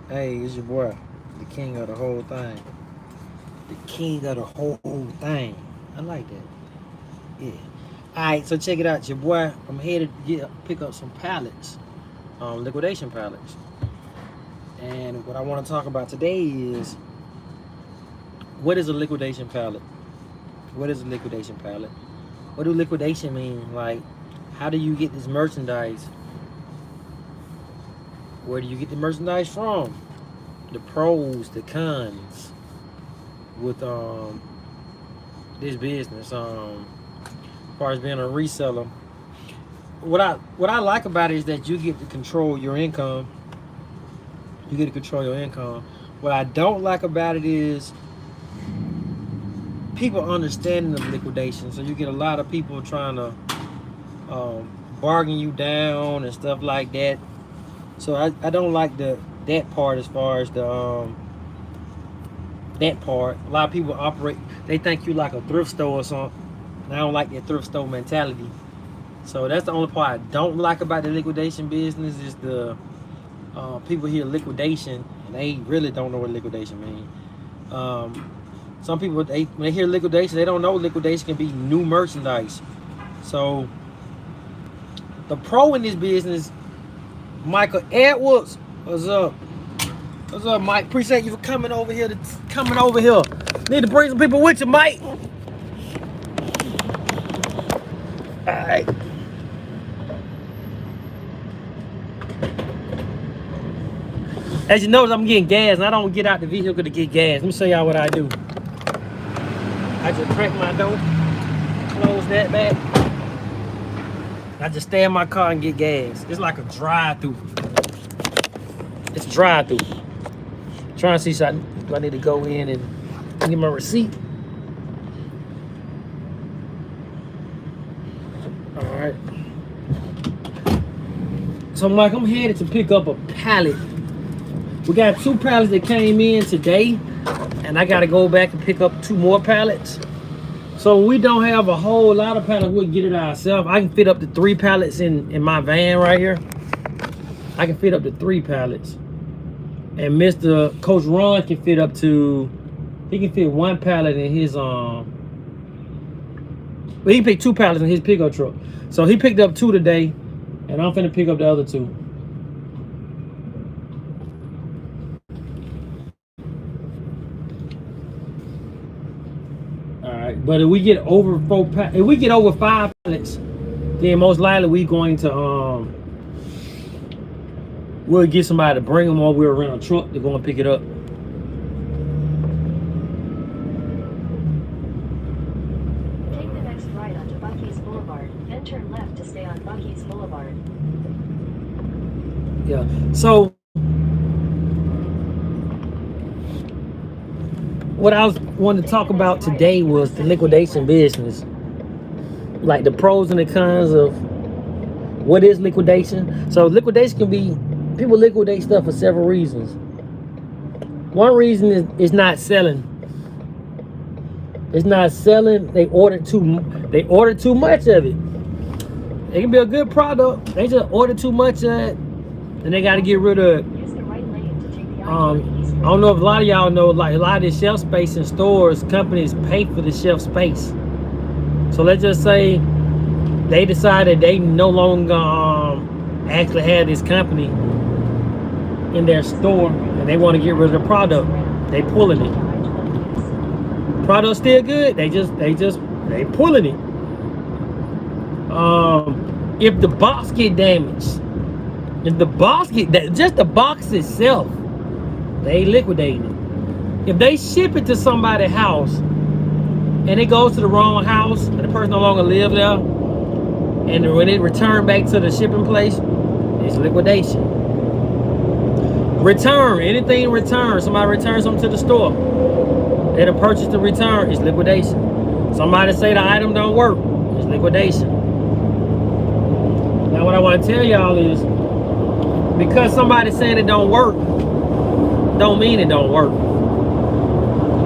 Hey, it's your boy, the king of the whole thing. The king of the whole thing. I like that. Yeah. Alright, so check it out, your boy. I'm headed to pick up some pallets, liquidation pallets. And what I want to talk about today is what is a liquidation pallet? What is a liquidation pallet? What do liquidation mean? Like, how do you get this merchandise? Where do you get the merchandise from? The pros, the cons with this business. As far as being a reseller, what I like about it is that you get to control your income. You get to control your income. What I don't like about it is people understanding of liquidation. So you get a lot of people trying to um, bargain you down and stuff like that. So I don't like that part as far as the that part. A lot of people operate. They think you like a thrift store or something. And I don't like that thrift store mentality. So that's the only part I don't like about the liquidation business is the people hear liquidation and they really don't know what liquidation means. Some people when they hear liquidation, they don't know liquidation can be new merchandise. So the pro in this business, Michael Edwards, what's up? What's up, Mike? Appreciate you for coming over here. Need to bring some people with you, Mike. All right. As you notice, I'm getting gas, and I don't get out the vehicle to get gas. Let me show y'all what I do. I just crack my door, close that back. I just stay in my car and get gas. It's like a drive-through. It's a drive-through. Trying to see if I need to go in and get my receipt. All right. So, Mike, I'm headed to pick up a pallet. We got 2 pallets that came in today, and I got to go back and pick up 2 more pallets. So we don't have a whole lot of pallets. We'll get it ourselves. I can fit up to 3 pallets in my van right here. I can fit up to 3 pallets. And Mr. Coach Ron can fit up to, he can fit 1 pallet in his, well, he picked 2 pallets in his pickup truck. So he picked up 2 today, and I'm finna pick up the other 2. Alright, but if we get over 5 pallets, then most likely we're going to, we'll get somebody to bring them, or we'll rent a truck to go and pick it up. Take the next right onto Bucky's Boulevard, then turn left to stay on Bucky's Boulevard. Yeah, so what I was wanting to talk about today was the liquidation business. Like the pros and the cons of what is liquidation. So liquidation can be, people liquidate stuff for several reasons. One reason is not selling. It's not selling. They order too much of it. It can be a good product. They just order too much of it, and they got to get rid of it. Use the right lane to take the I don't know if a lot of y'all know, like a lot of the shelf space in stores, companies pay for the shelf space. So let's just say they decided they no longer actually have this company in their store, and they want to get rid of the product. They pulling it. Product's still good. They pulling it. If the box get damaged, just the box itself, they liquidate it. If they ship it to somebody's house and it goes to the wrong house and the person no longer lives there, and when it return back to the shipping place, it's liquidation. Return, anything return, somebody returns something to the store, they done purchased the return, it's liquidation. Somebody say the item don't work, it's liquidation. Now what I want to tell y'all is, because somebody's saying it don't work, don't mean it don't work.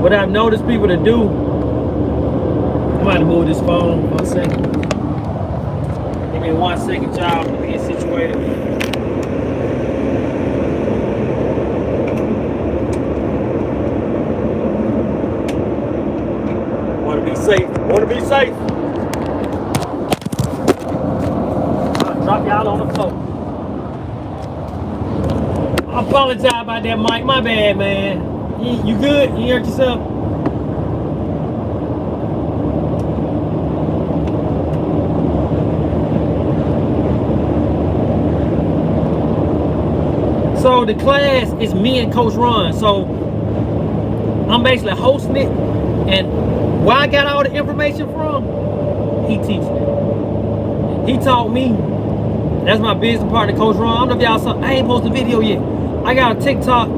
What I've noticed people to do, I'm about to move this phone 1 second. Give me 1 second, y'all. Let me get situated. Be safe. I'll drop y'all on the floor. I apologize about that, Mike. My bad, man. You good? You hurt yourself? So the class is me and Coach Ron. So I'm basically hosting it. And where I got all the information from, he teaching it. He taught me. That's my business partner, Coach Ron. I don't know if y'all saw. I ain't posted a video yet. I got a TikTok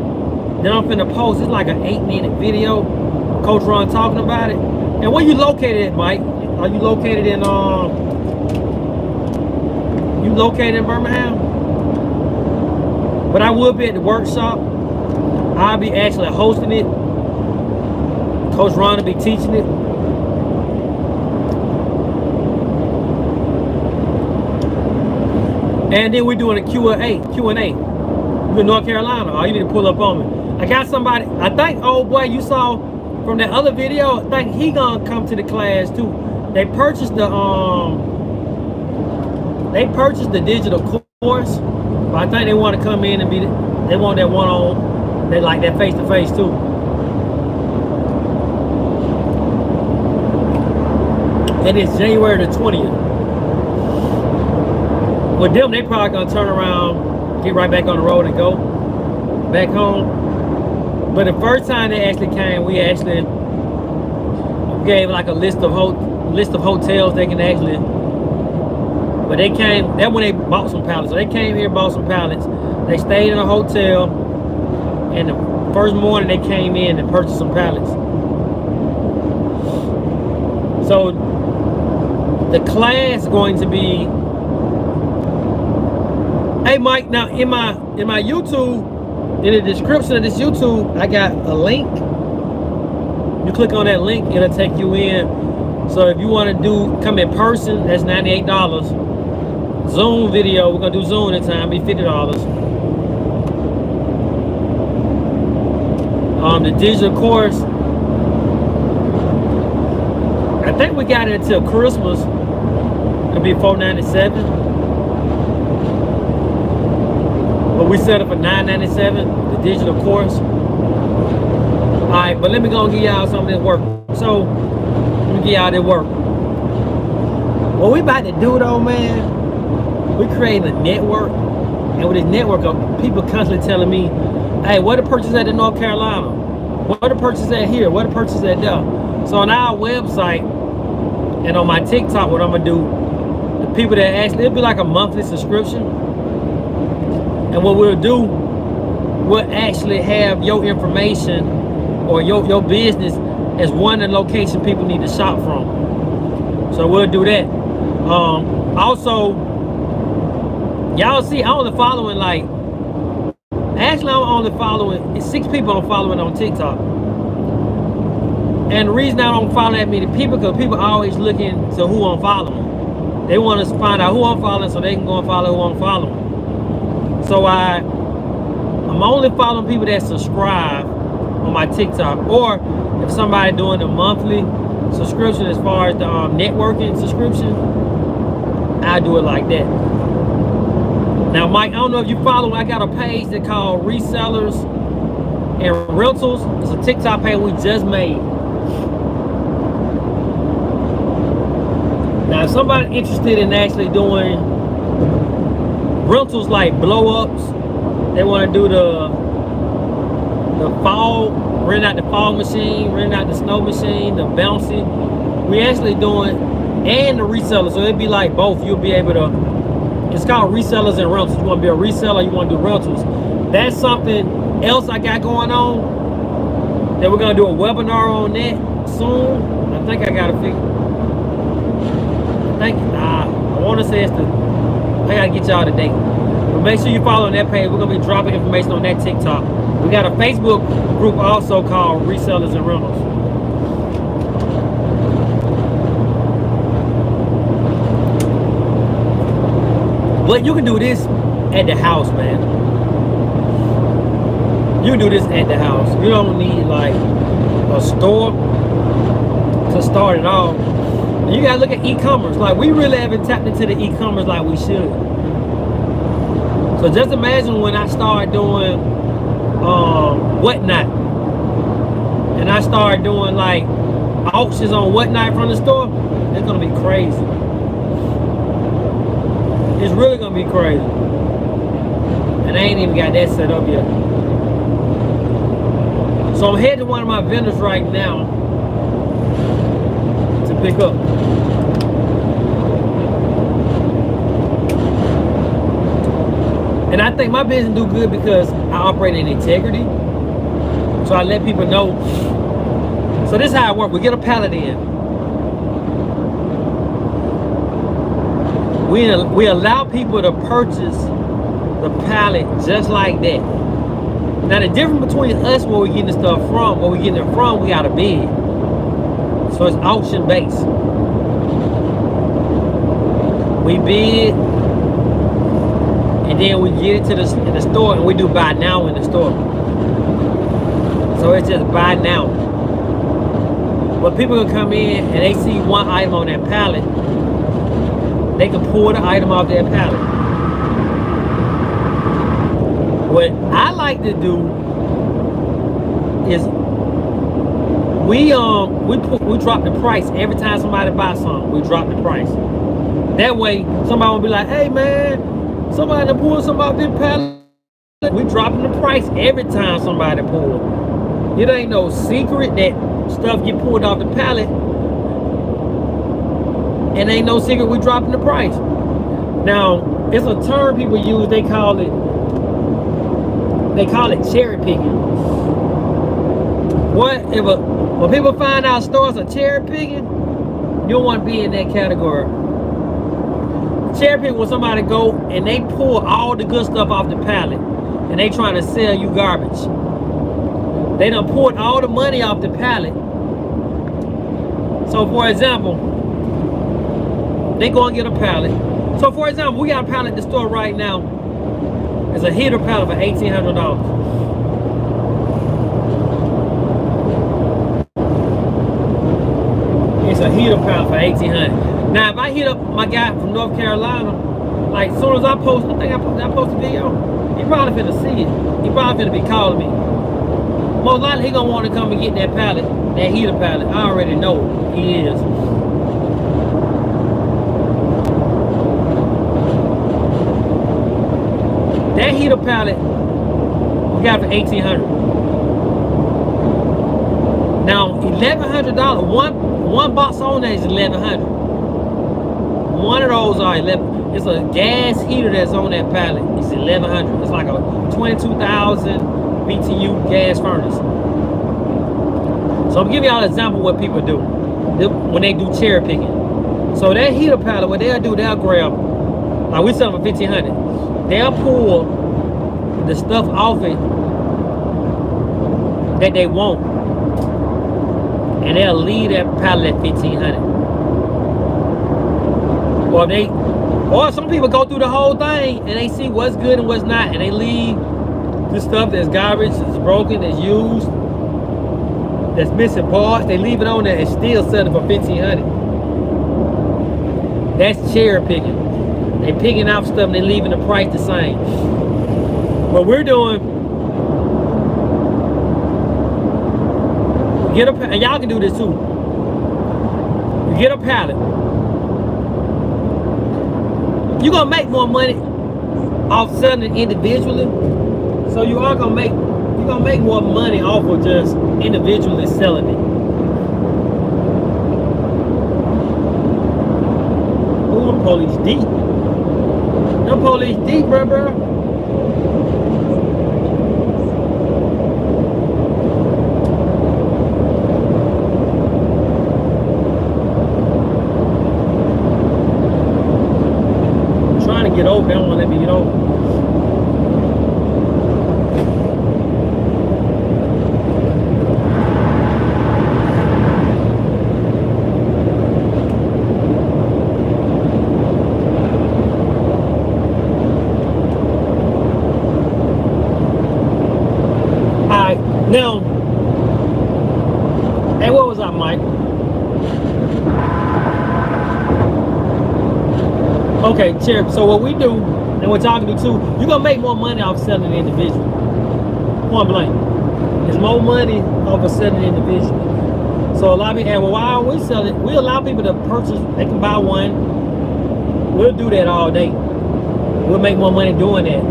that I'm finna post. It's like an 8-minute video. Coach Ron talking about it. And where you located at, Mike? Are you located in You located in Birmingham? But I will be at the workshop. I'll be actually hosting it. Coach Ron will be teaching it. And then we're doing a Q&A. You in North Carolina? Oh, you need to pull up on me. I got somebody. I think, old boy, you saw from that other video. I think he gonna come to the class too. They purchased the digital course, but I think they want to come in and be. They want that one-on. They like that face-to-face too. And it's January the 20th. With them, they probably gonna turn around, get right back on the road and go back home. But the first time they actually came, we actually gave like a list of hotels they can actually. But they came. That's when they bought some pallets. So they came here, bought some pallets. They stayed in a hotel, and the first morning they came in and purchased some pallets. So the class is going to be. Hey Mike, now in my YouTube, in the description of this YouTube, I got a link. You click on that link, it'll take you in. So if you want to come in person, that's $98. Zoom video, we're gonna do Zoom this time, be $50. The digital course, I think we got it until Christmas. It'll be $497. But we set up for $997, the digital course. All right, but let me go and give y'all some of this work. So, let me give y'all this work. What we about to do though, man, we creating a network. And with this network, people constantly telling me, hey, where to purchase at in North Carolina? Where to purchase at here? Where to purchase at there? So on our website and on my TikTok, what I'm gonna do, the people that actually, it'll be like a monthly subscription. And what we'll do, we'll actually have your information or your business as one of the location people need to shop from. So we'll do that. Also, y'all see, I'm only following I'm only following, it's 6 people I'm following on TikTok. And the reason I don't follow that many people, because people are always looking to who I'm following. They want to find out who I'm following so they can go and follow who I'm following. So I'm only following people that subscribe on my TikTok, or if somebody doing a monthly subscription as far as the networking subscription, I do it like that. Now, Mike, I don't know if you follow, I got a page that called Resellers and Rentals. It's a TikTok page we just made. Now, if somebody interested in actually doing rentals like blow-ups, they want to do the fall, rent out the fall machine, rent out the snow machine, the bouncy. We actually doing, and the reseller, so it'd be like both. You'll be able to, it's called resellers and rentals. You want to be a reseller, you want to do rentals. That's something else I got going on, that we're going to do a webinar on that soon. I think I got to figure, I want to say it's the, I gotta get y'all today. But make sure you follow on that page. We're gonna be dropping information on that TikTok. We got a Facebook group also called Resellers and Rentals. But you can do this at the house, man. You can do this at the house. You don't need like a store to start it off. And you gotta look at e-commerce. Like, we really haven't tapped into the e-commerce like we should. So just imagine when I start doing whatnot, and I start doing like auctions on whatnot from the store. It's gonna be crazy. It's really gonna be crazy. And I ain't even got that set up yet. So I'm heading to one of my vendors right now to pick up. And I think my business do good because I operate in integrity. So I let people know. So this is how it works. We get a pallet in. We allow people to purchase the pallet just like that. Now the difference between us, where we getting the stuff from, where we getting it from, we got a bid. So it's auction based. We bid, and then we get it to the store, and we do buy now in the store. So it's just buy now. But people can come in and they see one item on that pallet, they can pull the item off that pallet. What I like to do is we drop the price every time somebody buys something. We drop the price. That way, somebody will be like, "Hey man, somebody to pull something off this pallet." We dropping the price every time somebody pull. It ain't no secret that stuff get pulled off the pallet, and ain't no secret we dropping the price. Now, it's a term people use. They call it cherry picking. When people find out stores are cherry picking, you don't want to be in that category. Cherry picking when somebody go and they pull all the good stuff off the pallet and they trying to sell you garbage. They done poured all the money off the pallet. So for example, they go and get a pallet. So for example, we got a pallet at the store right now. It's a heater pallet for $1,800. It's a heater pallet for $1,800. Now, if I hit up my guy from North Carolina, like as soon as I post, I post a video, he probably finna see it. He probably finna be calling me. Most likely he gonna want to come and get that pallet, that heater pallet. I already know he is. That heater pallet, we got it for $1,800. Now, $1,100. One box on that is $1,100. One of those are 11. It's a gas heater that's on that pallet. It's $1,100. It's like a 22,000 BTU gas furnace. So I'm giving y'all an example of what people do when they do cherry picking. So that heater pallet, what they'll do, they'll grab, like we sell them for $1,500. They'll pull the stuff off it that they want, and they'll leave that pallet at $1,500. Or some people go through the whole thing and they see what's good and what's not, and they leave the stuff that's garbage, that's broken, that's used, that's missing parts. They leave it on there and still sell it for $1,500. That's cherry picking. They picking out stuff and they leaving the price the same. What we're doing, and y'all can do this too. You get a pallet. You're gonna make more money off selling it individually. So you're gonna make more money off of just individually selling it. Ooh, them police deep. Them police deep, bro. I'm trying to get over. They don't want to let me get over. Now, hey, what was up, Mike? Okay, Cherry. So what we do, and what y'all can do too, you're gonna make more money off selling it individually. Point blank. There's more money off of selling it individually. So a lot of people, well, why don't we sell it? We allow people to purchase. They can buy one. We'll do that all day. We'll make more money doing that.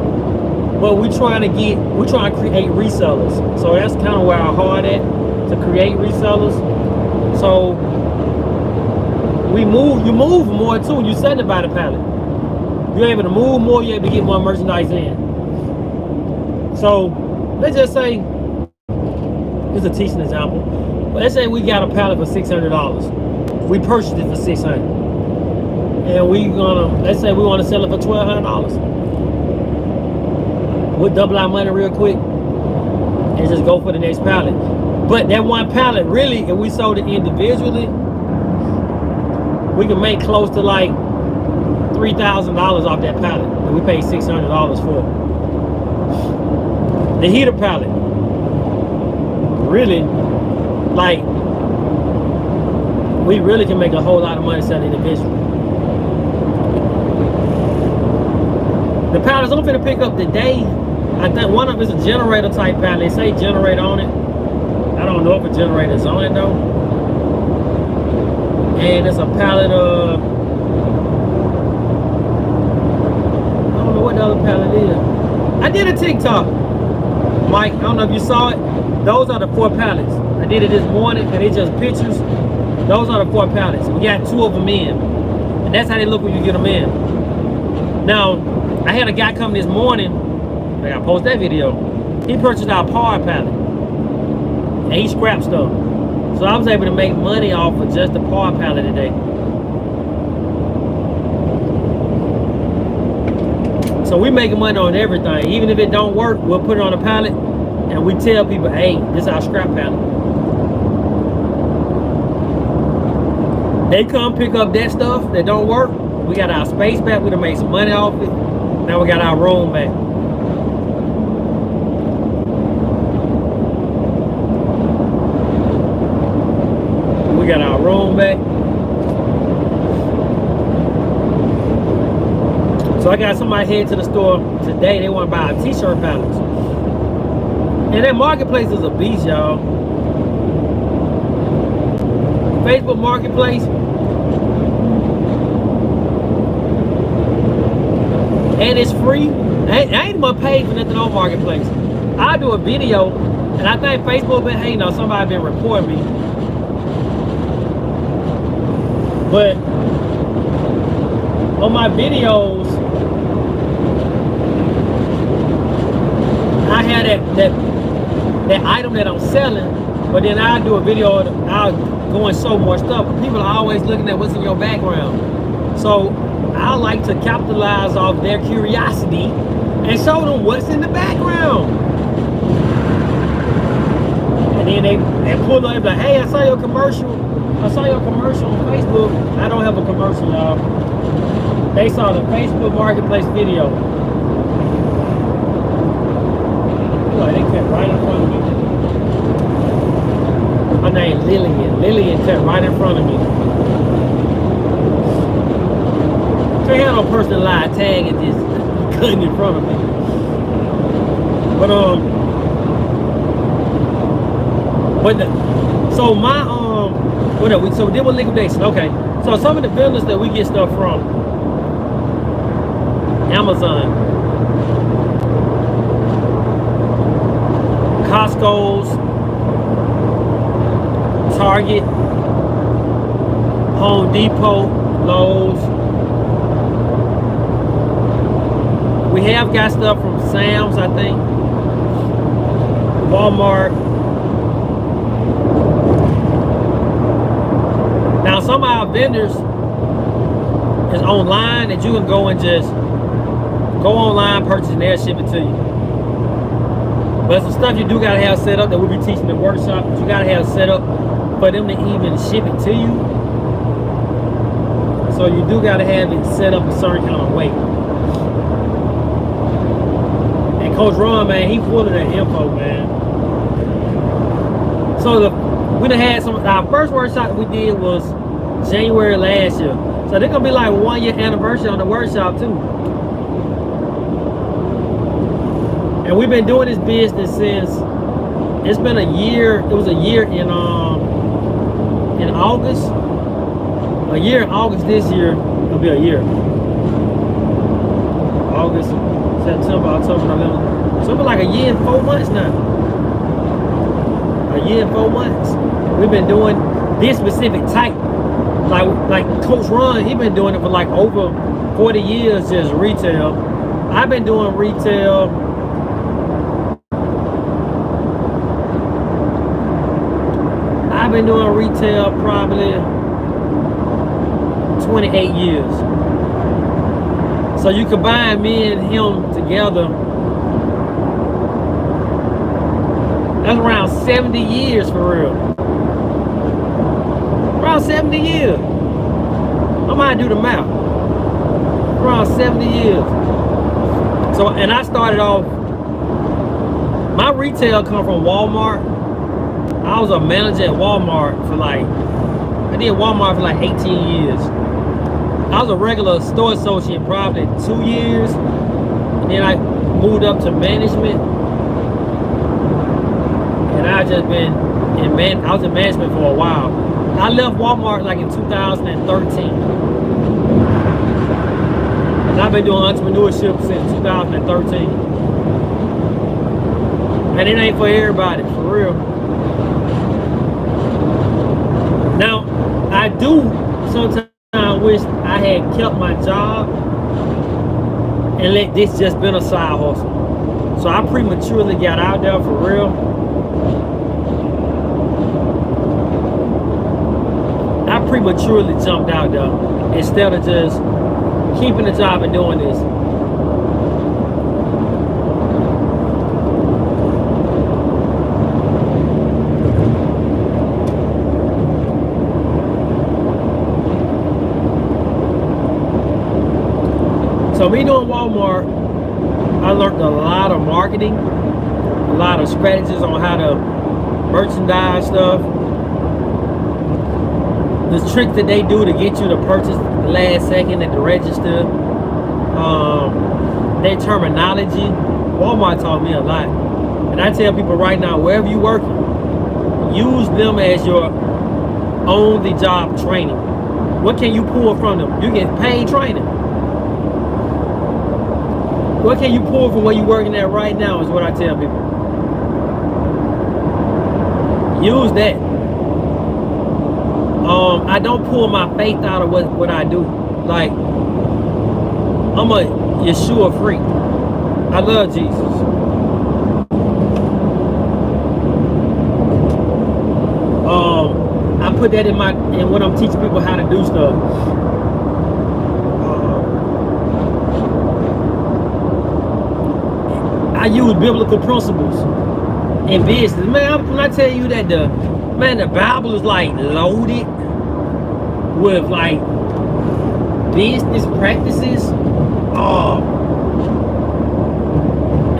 But we're trying to create resellers. So that's kind of where our heart at, to create resellers. So you move more too when you send it by the pallet. You're able to move more, you're able to get more merchandise in. So let's just say, this is a teaching example. But let's say we got a pallet for $600. We purchased it for $600. And let's say we want to sell it for $1,200. We'll double our money real quick and just go for the next pallet. But that one pallet, really, if we sold it individually, we can make close to like $3,000 off that pallet that we paid $600 for. The heater pallet, really, like, we really can make a whole lot of money selling individually. The pallets I'm finna pick up today, I think one of them is a generator type pallet. They say generator on it. I don't know if a generator is on it though. And it's a pallet of, I don't know what the other pallet is. I did a TikTok, Mike. I don't know if you saw it. Those are the 4 pallets. I did it this morning and it's just pictures. Those are the 4 pallets. We got 2 of them in. And that's how they look when you get them in. Now, I had a guy come this morning, I gotta post that video. He purchased our power pallet. And he scrapped stuff. So I was able to make money off of just the power pallet today. So we making money on everything. Even if it don't work, we'll put it on a pallet and we tell people, hey, this is our scrap pallet. They come pick up that stuff that don't work. We got our space back. We done made some money off it. Now we got our room back. We got our room back. So I got somebody head to the store today. They want to buy a t-shirt pallets. And that marketplace is a beast, y'all. Facebook Marketplace. And it's free. I ain't even paid for nothing on Marketplace. I do a video, and I think Facebook been hating on somebody been reporting me. But on my videos, I had that item that I'm selling, but then I do a video, I'll go and show more stuff. But people are always looking at what's in your background. So I like to capitalize off their curiosity and show them what's in the background. And then they pull up like, hey, I saw your commercial. I saw your commercial on Facebook. I don't have a commercial, y'all. They saw the Facebook Marketplace video. Like, they cut right in front of me. My name Lillian. Lillian cut right in front of me. They had no personalized tag and just cutting in front of me. So my what else? So we did with liquidation. Okay. So some of the vendors that we get stuff from, Amazon, Costco's, Target, Home Depot, Lowe's. We have got stuff from Sam's, I think, Walmart. Now, some of our vendors is online that you can go and just go online, purchase, and they'll ship it to you. But some stuff you do gotta have set up that we'll be teaching the workshop. That you gotta have set up for them to even ship it to you. So you do gotta have it set up a certain kind of way. And Coach Ron, man, he full of that info, man. So we done had our first workshop that we did was January last year. So they're gonna be like 1 year anniversary on the workshop too. And we've been doing this business since it's been a year. It was a year in August. A year in August this year. It'll be a year. August, September, October, November. So it'll be like a year and 4 months now. A year and 4 months. We've been doing this specific type. Like Coach Ron, he been doing it for like over 40 years, just retail. I've been doing retail. I've been doing retail probably 28 years. So you combine me and him together, that's around 70 years for real. Around 70 years. I might do the math. Around 70 years. So, and I started off, my retail come from Walmart. I was a manager at Walmart for like, I did Walmart for like 18 years. I was a regular store associate probably 2 years. And then I moved up to management. And I just been I was in management for a while. I left Walmart like in 2013. And I've been doing entrepreneurship since 2013. And it ain't for everybody, for real. Now, I do sometimes wish I had kept my job and let this just been a side hustle. So I prematurely got out there for real. I prematurely jumped out there instead of just keeping the job and doing this. So me doing Walmart, I learned a lot of marketing, a lot of strategies on how to merchandise stuff. The trick that they do to get you to purchase the last second at the register, their terminology. Walmart taught me a lot. And I tell people right now, wherever you're working, use them as your on-the-job training. What can you pull from them? You get paid training. What can you pull from where you're working at right now is what I tell people. Use that. I don't pull my faith out of what I do. Like, I'm a Yeshua freak. I love Jesus. I put that in when I'm teaching people how to do stuff. I use biblical principles in business. Man, when I tell you that the Bible is like loaded with like business practices.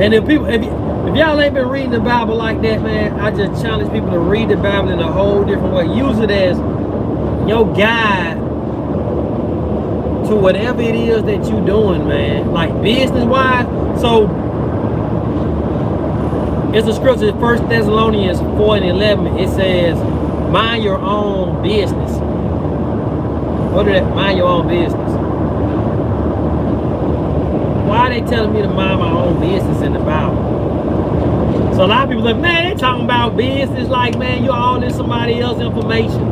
And if y'all ain't been reading the Bible like that, man, I just challenge people to read the Bible in a whole different way. Use it as your guide to whatever it is that you're doing, man. Like business wise. So it's a scripture in 1 Thessalonians 4:11. It says, mind your own business. What is that? Mind your own business. Why are they telling me to mind my own business in the Bible? So a lot of people are like, man, they talking about business like, man, you're all in somebody else's information.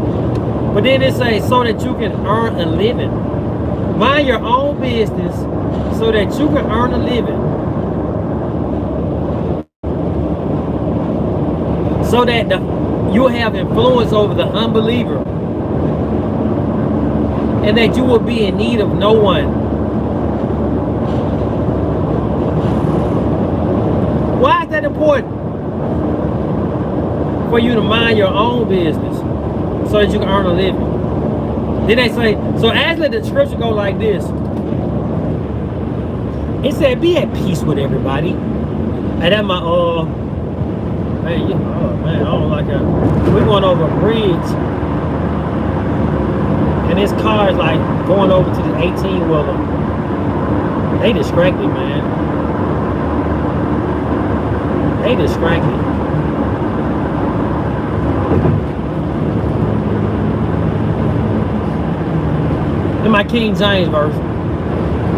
But then it says, so that you can earn a living. Mind your own business so that you can earn a living. So that you'll have influence over the unbeliever. And that you will be in need of no one. Why is that important? For you to mind your own business so that you can earn a living. Then they say, so actually the scripture go like this. It said, be at peace with everybody. And that's my, man, I don't like that. We're going over a bridge. And this car is like going over to the 18-wheeler, they distract me, man. They distract me. In my King James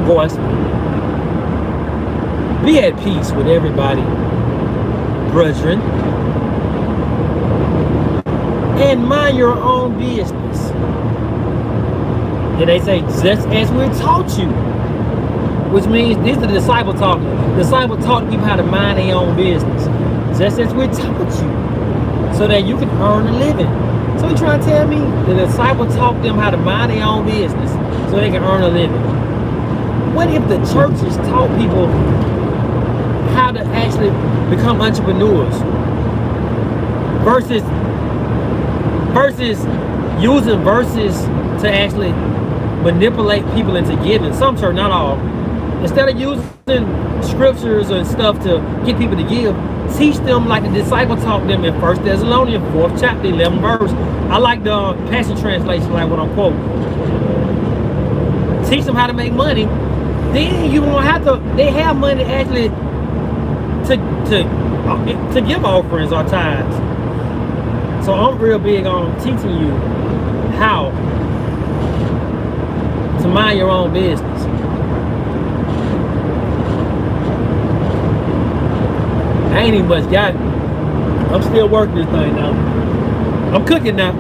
voice, be at peace with everybody, brethren, and mind your own business. And they say, just as we're taught you, which means this is the disciple talking. The disciple taught people how to mind their own business, just as we're taught you, so that you can earn a living. So you're trying to tell me the disciple taught them how to mind their own business so they can earn a living? What if the churches taught people how to actually become entrepreneurs versus using verses to actually manipulate people into giving? Some church, not all. Instead of using scriptures and stuff to get people to give, teach them like the disciple taught them in 1 Thessalonians 4th chapter 11 verse. I like the Passion Translation, like what I'm quoting. Teach them how to make money. Then you won't have to. They have money actually to give offerings or tithes. So I'm real big on teaching you how to mind your own business. I ain't even much got it. I'm still working this thing now. I'm cooking now.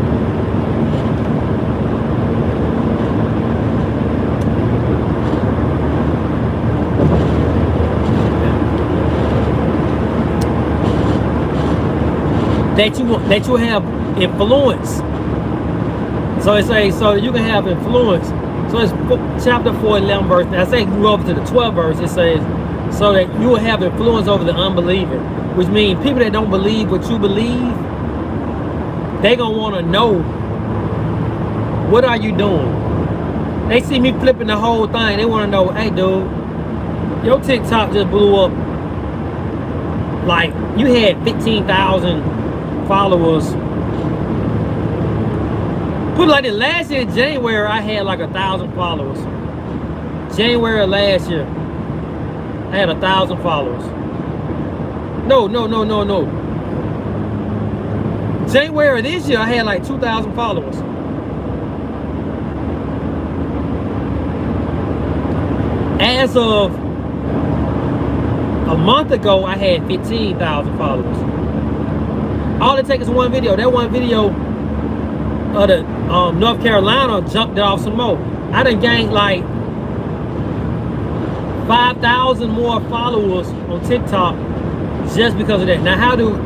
That you have influence. So it says, so you can have influence. So it's chapter 4, 11 verse. Now I say you go over to the 12th verse, it says, so that you will have influence over the unbeliever. Which means people that don't believe what you believe, they gonna wanna know, what are you doing? They see me flipping the whole thing, they wanna know, hey dude, your TikTok just blew up. Like, you had 15,000 followers. Put it like this, last year in January, I had like 1,000 followers. January of last year, I had 1,000 followers. No. January of this year, I had like 2,000 followers. As of a month ago, I had 15,000 followers. All it takes is one video. That one video of the North Carolina jumped it off some more. I done gained like 5,000 more followers on TikTok just because of that. Now, how do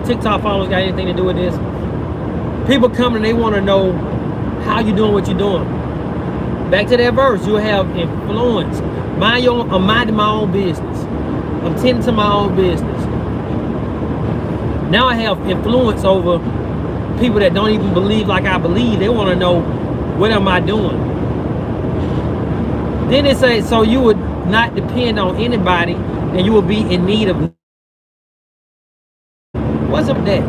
TikTok followers got anything to do with this? People come and they want to know how you doing what you're doing. Back to that verse, you have influence. I'm minding my own business. I'm tending to my own business. Now I have influence over people that don't even believe like I believe. They want to know, what am I doing? Then it says, so you would not depend on anybody and you will be in need of. What's up with that?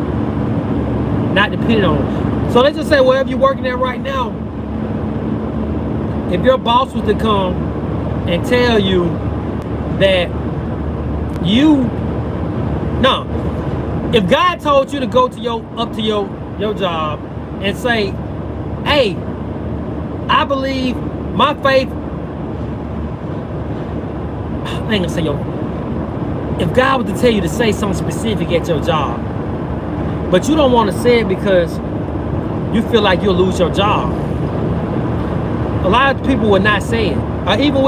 Not depending on. So let's just say wherever you're working at right now, if your boss was to come and tell you that if God told you to go to your job and say, hey, I believe my faith, I ain't gonna say if God was to tell you to say something specific at your job, but you don't want to say it because you feel like you'll lose your job, a lot of people would not say it. Or even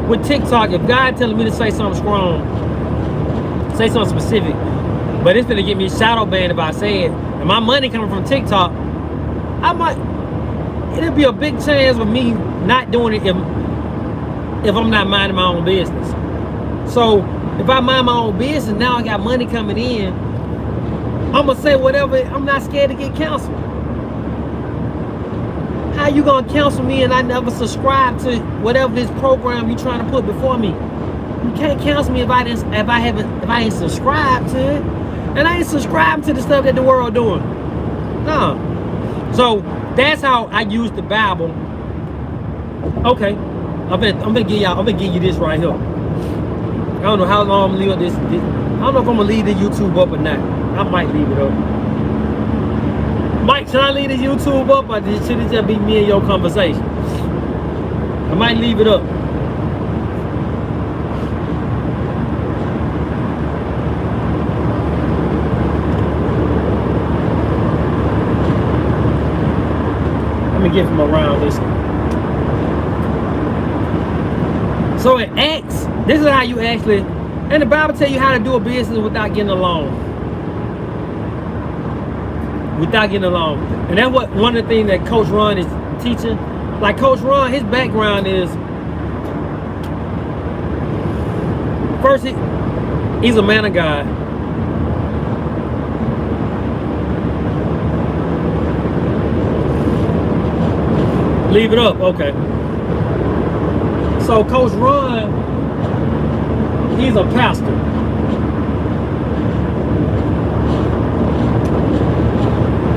with TikTok, if God telling me to say something strong, say something specific, but it's gonna get me shadow banned if I say it, and my money coming from TikTok, it'll be a big chance of me not doing it if I'm not minding my own business. So if I mind my own business, now I got money coming in, I'm gonna say whatever. I'm not scared to get canceled. How you gonna cancel me and I never subscribe to whatever this program you trying to put before me? You can't cancel me if I ain't subscribed to it. And I ain't subscribed to the stuff that the world doing. No. So that's how I use the Bible Okay. I'm gonna give you this right here. I don't know how long I'm gonna leave this. I don't know if I'm gonna leave the YouTube up or not. I might leave it up. Mike, should I leave the YouTube up or should it just be me and your conversation? I might leave it up. Let me get from around this. So in Acts, this is how you actually, and the Bible tell you how to do a business without getting along. Without getting along. And that's what one of the things that Coach Ron is teaching. Like Coach Ron, his background is, first he's a man of God. Leave it up, okay. So Coach Ron, he's a pastor.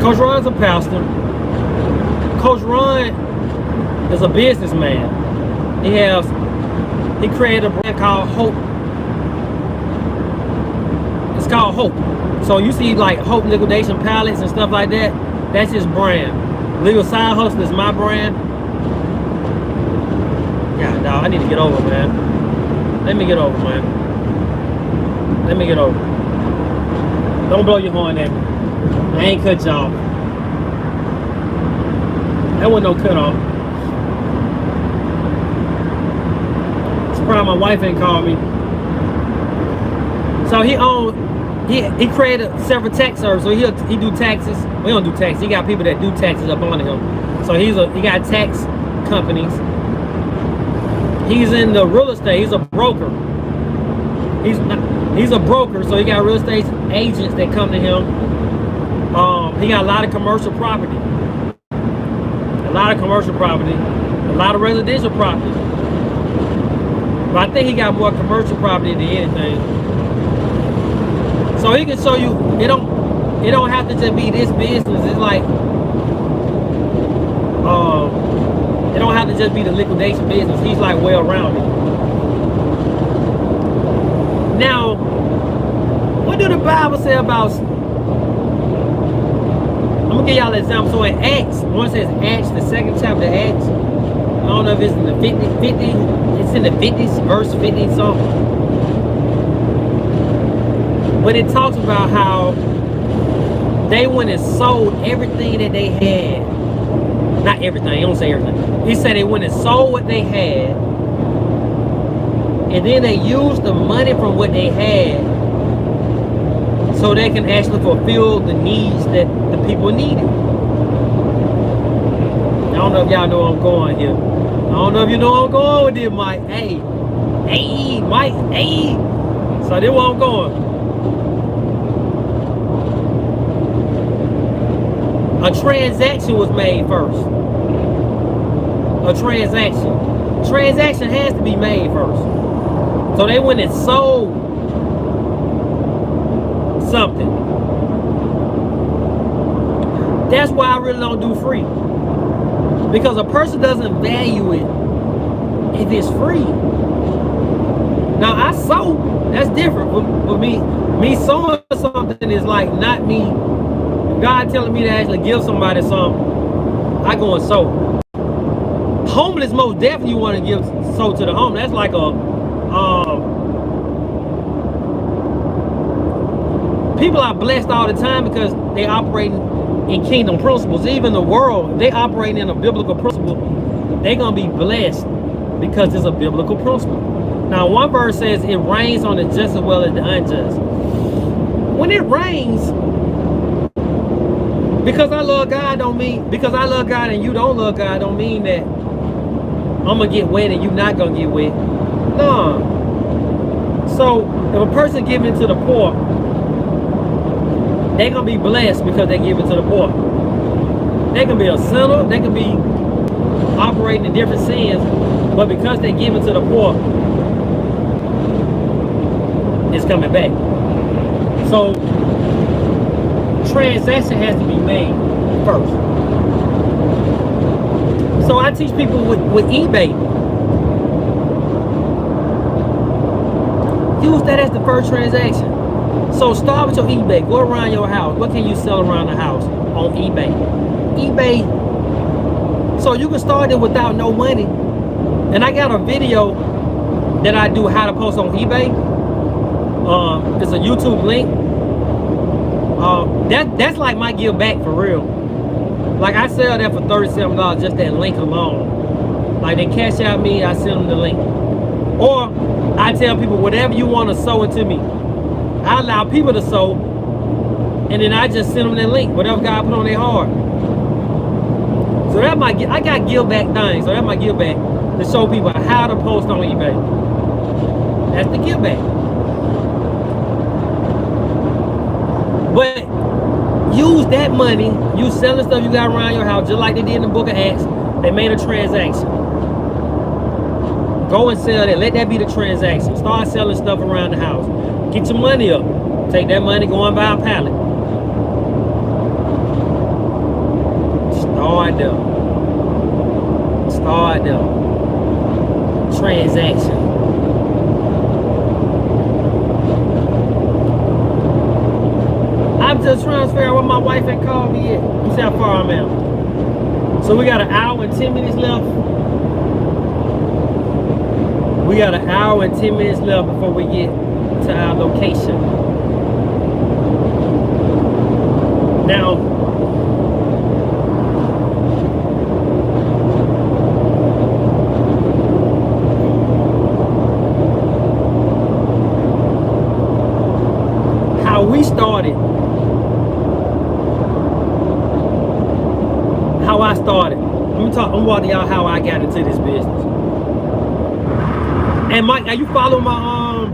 Coach Ron's a pastor. Coach Ron is a businessman. He created a brand called Hope. It's called Hope. So you see like Hope Liquidation Pallets and stuff like that. That's his brand. Legal Side Hustle is my brand. Yeah, dog, I need to get over, man. Let me get over, man. Let me get over. Don't blow your horn at me. I ain't cut y'all. That wasn't no cut off. Surprised my wife ain't called me. So he created several tax services. So he do taxes. We don't do taxes. He got people that do taxes up under him. So he got tax companies. He's in the real estate. He's a broker. He's a broker. So he got real estate agents that come to him. He got a lot of commercial property. A lot of commercial property. A lot of residential property. But I think he got more commercial property than anything. So he can show you it don't have to just be this business. It's like it don't have to just be the liquidation business. He's like well rounded. Now, what do the Bible say about? I'm gonna give y'all an example. So in Acts, one says Acts, the second chapter of Acts. I don't know if it's in the 50, it's in the 50s, verse 50 something. But it talks about how they went and sold everything that they had. Not everything, he don't say everything. He said they went and sold what they had. And then they used the money from what they had so they can actually fulfill the needs that the people needed. I don't know if y'all know where I'm going here. I don't know if you know where I'm going with this, Mike. Hey, Mike, hey. So this where I'm going. A transaction was made first. A transaction. Transaction has to be made first. So they went and sold something. That's why I really don't do free. Because a person doesn't value it if it's free. Now I sold, that's different. For me sowing something is like not me. God telling me to actually give somebody something, I go and sow. Homeless, most definitely you want to give sow to the homeless. That's like people are blessed all the time because they operate in kingdom principles. Even the world, they operate in a biblical principle. They're gonna be blessed because it's a biblical principle. Now, one verse says it rains on the just as well as the unjust. When it rains, because I love God don't mean, because I love God and you don't love God don't mean that I'm gonna get wet and you not gonna get wet. No. So if a person giving to the poor, they're gonna be blessed because they give it to the poor. They can be a sinner, they can be operating in different sins, but because they give it to the poor, it's coming back. So transaction has to be made first. So I teach people with eBay. Use that as the first transaction. So start with your eBay. Go around your house. What can you sell around the house on eBay? eBay. So you can start it without no money. And I got a video that I do how to post on eBay. It's a YouTube link. That's like my give back for real. Like I sell that for $37, just that link alone. Like they cash out me, I send them the link. Or I tell people whatever you want to sew into me. I allow people to sew, and then I just send them that link, whatever God put on their heart. So that I got give back things. So that's my give back to show people how to post on eBay. That's the give back. But use that money, you selling stuff you got around your house, just like they did in the book of Acts. They made a transaction. Go and sell that. Let that be the transaction. Start selling stuff around the house. Get your money up. Take that money, go and buy a pallet. Start there. Start there. Transaction. I'm just transferring where my wife had called me at. You see how far I'm at. So we got an hour and 10 minutes left. We got an hour and 10 minutes left before we get to our location. Now, how we started, how I started. I'm walking y'all how I got into this business. And Mike, are you following my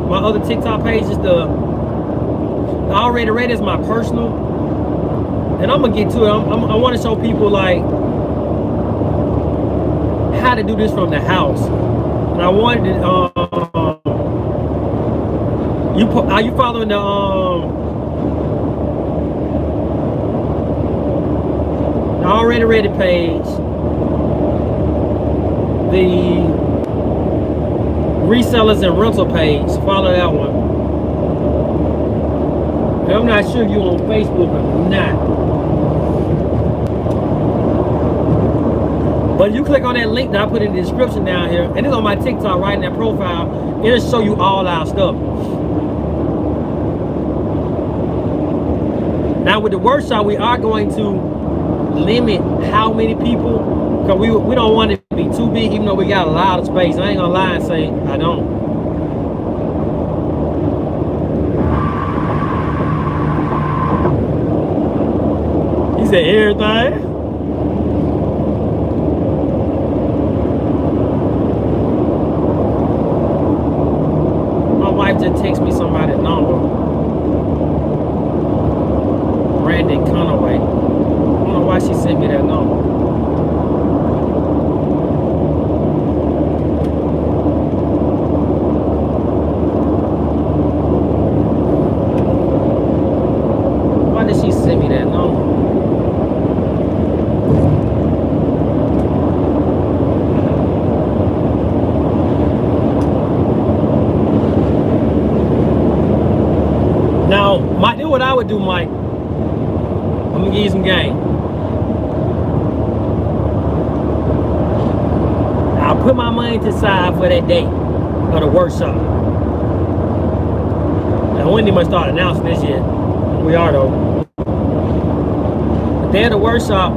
my other TikTok pages? The already read is my personal, and I'm gonna get to it. I want to show people like how to do this from the house. And I wanted to are you following the already ready page? The resellers and rental page, follow that one. And I'm not sure if you're on Facebook or not, but you click on that link that I put in the description down here, and it's on my TikTok right in that profile. It'll show you all our stuff. Now with the workshop, we are going to limit how many people, because we don't want it to be too big, even though we got a lot of space. I ain't gonna lie and say I don't. He said everything. My wife just texted me somebody's number. Brandon Conaway. I don't know why she sent me that number. Why did she send me that number? Now, Mike, do what I would do, Mike. I'm gonna give you some game. I'll put my money to the side for that day of the workshop. Now, we ain't even start announcing this yet. We are though. The day of the workshop.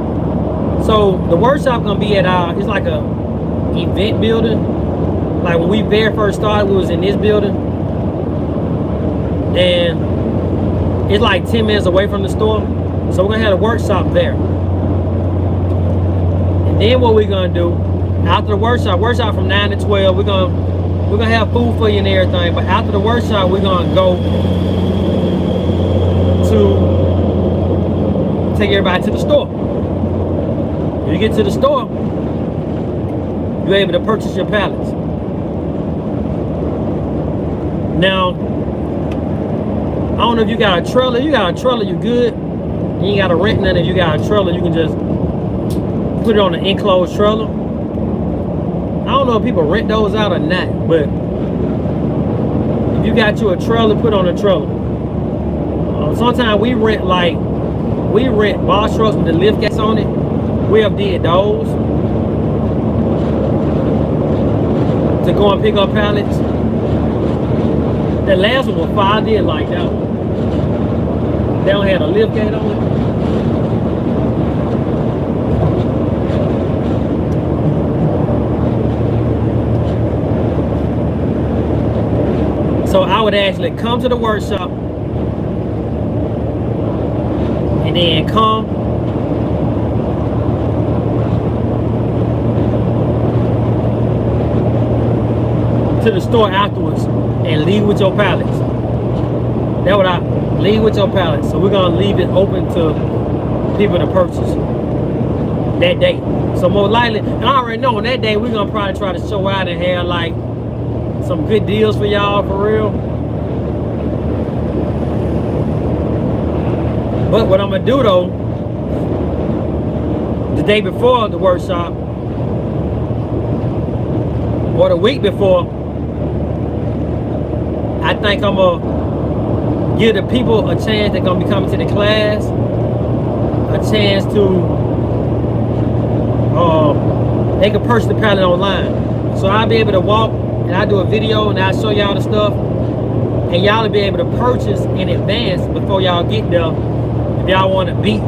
So the workshop gonna be at our. It's like a event building. Like when we very first started, we was in this building, and it's like 10 minutes away from the store. So we're gonna have a workshop there. And then what we're gonna do after the workshop from 9 to 12, we're gonna have food for you and everything. But after the workshop, we're gonna go to take everybody to the store. When you get to the store, you're able to purchase your pallets. Now, I don't know if you got a trailer. You got a trailer, you good. You ain't gotta rent none. If you got a trailer, you can just put it on an enclosed trailer. I don't know if people rent those out or not, but if you got you a trailer, put on a trailer. Sometimes we rent box trucks with the lift gates on it. We have did those to go and pick up pallets. The last one was fire. I did like that one. They don't have a lift gate on it. So I would actually come to the workshop and then come to the store afterwards and leave with your pallets. That's what I leave with your pallets. So we're gonna leave it open to people to purchase that day. So more likely, and I already know on that day we're gonna probably try to show out and have like some good deals for y'all for real. But what I'm gonna do though, the day before the workshop or the week before, I think I'm gonna give the people a chance that's gonna be coming to the class, a chance to they can purchase the pallet online. So I'll be able to walk and I'll do a video and I'll show y'all the stuff, and y'all will be able to purchase in advance before y'all get there. If y'all want to beat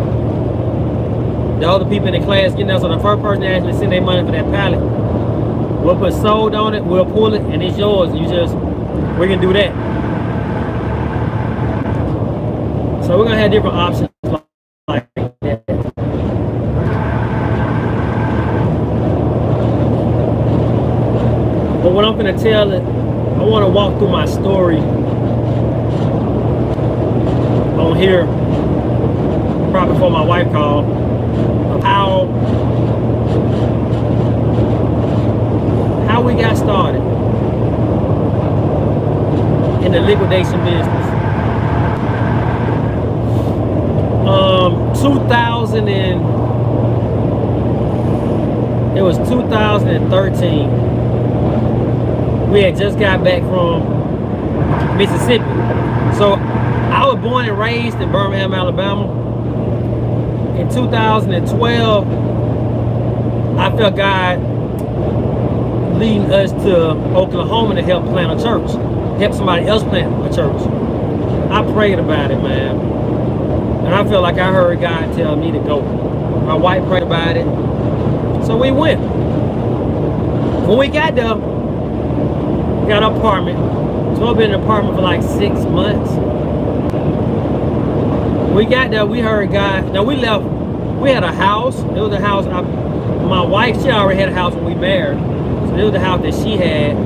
the other people in the class getting there, so the first person to actually send their money for that pallet, we'll put sold on it, we'll pull it, and it's yours. We can do that. So we're gonna have different options like that. But what I'm gonna tell it, I want to walk through my story on here, probably before my wife called, of how we got started in the liquidation business. 2013. We had just got back from Mississippi. So I was born and raised in Birmingham, Alabama. In 2012, I felt God leading us to Oklahoma to help plant a church, help somebody else plant a church. I prayed about it, man. And I felt like I heard God tell me to go. My wife prayed about it. So we went. When we got there, got an apartment. So I've been in an apartment for like 6 months. We got there, we heard God. Now we left, we had a house. It was a house, my wife, she already had a house when we married. So it was the house that she had.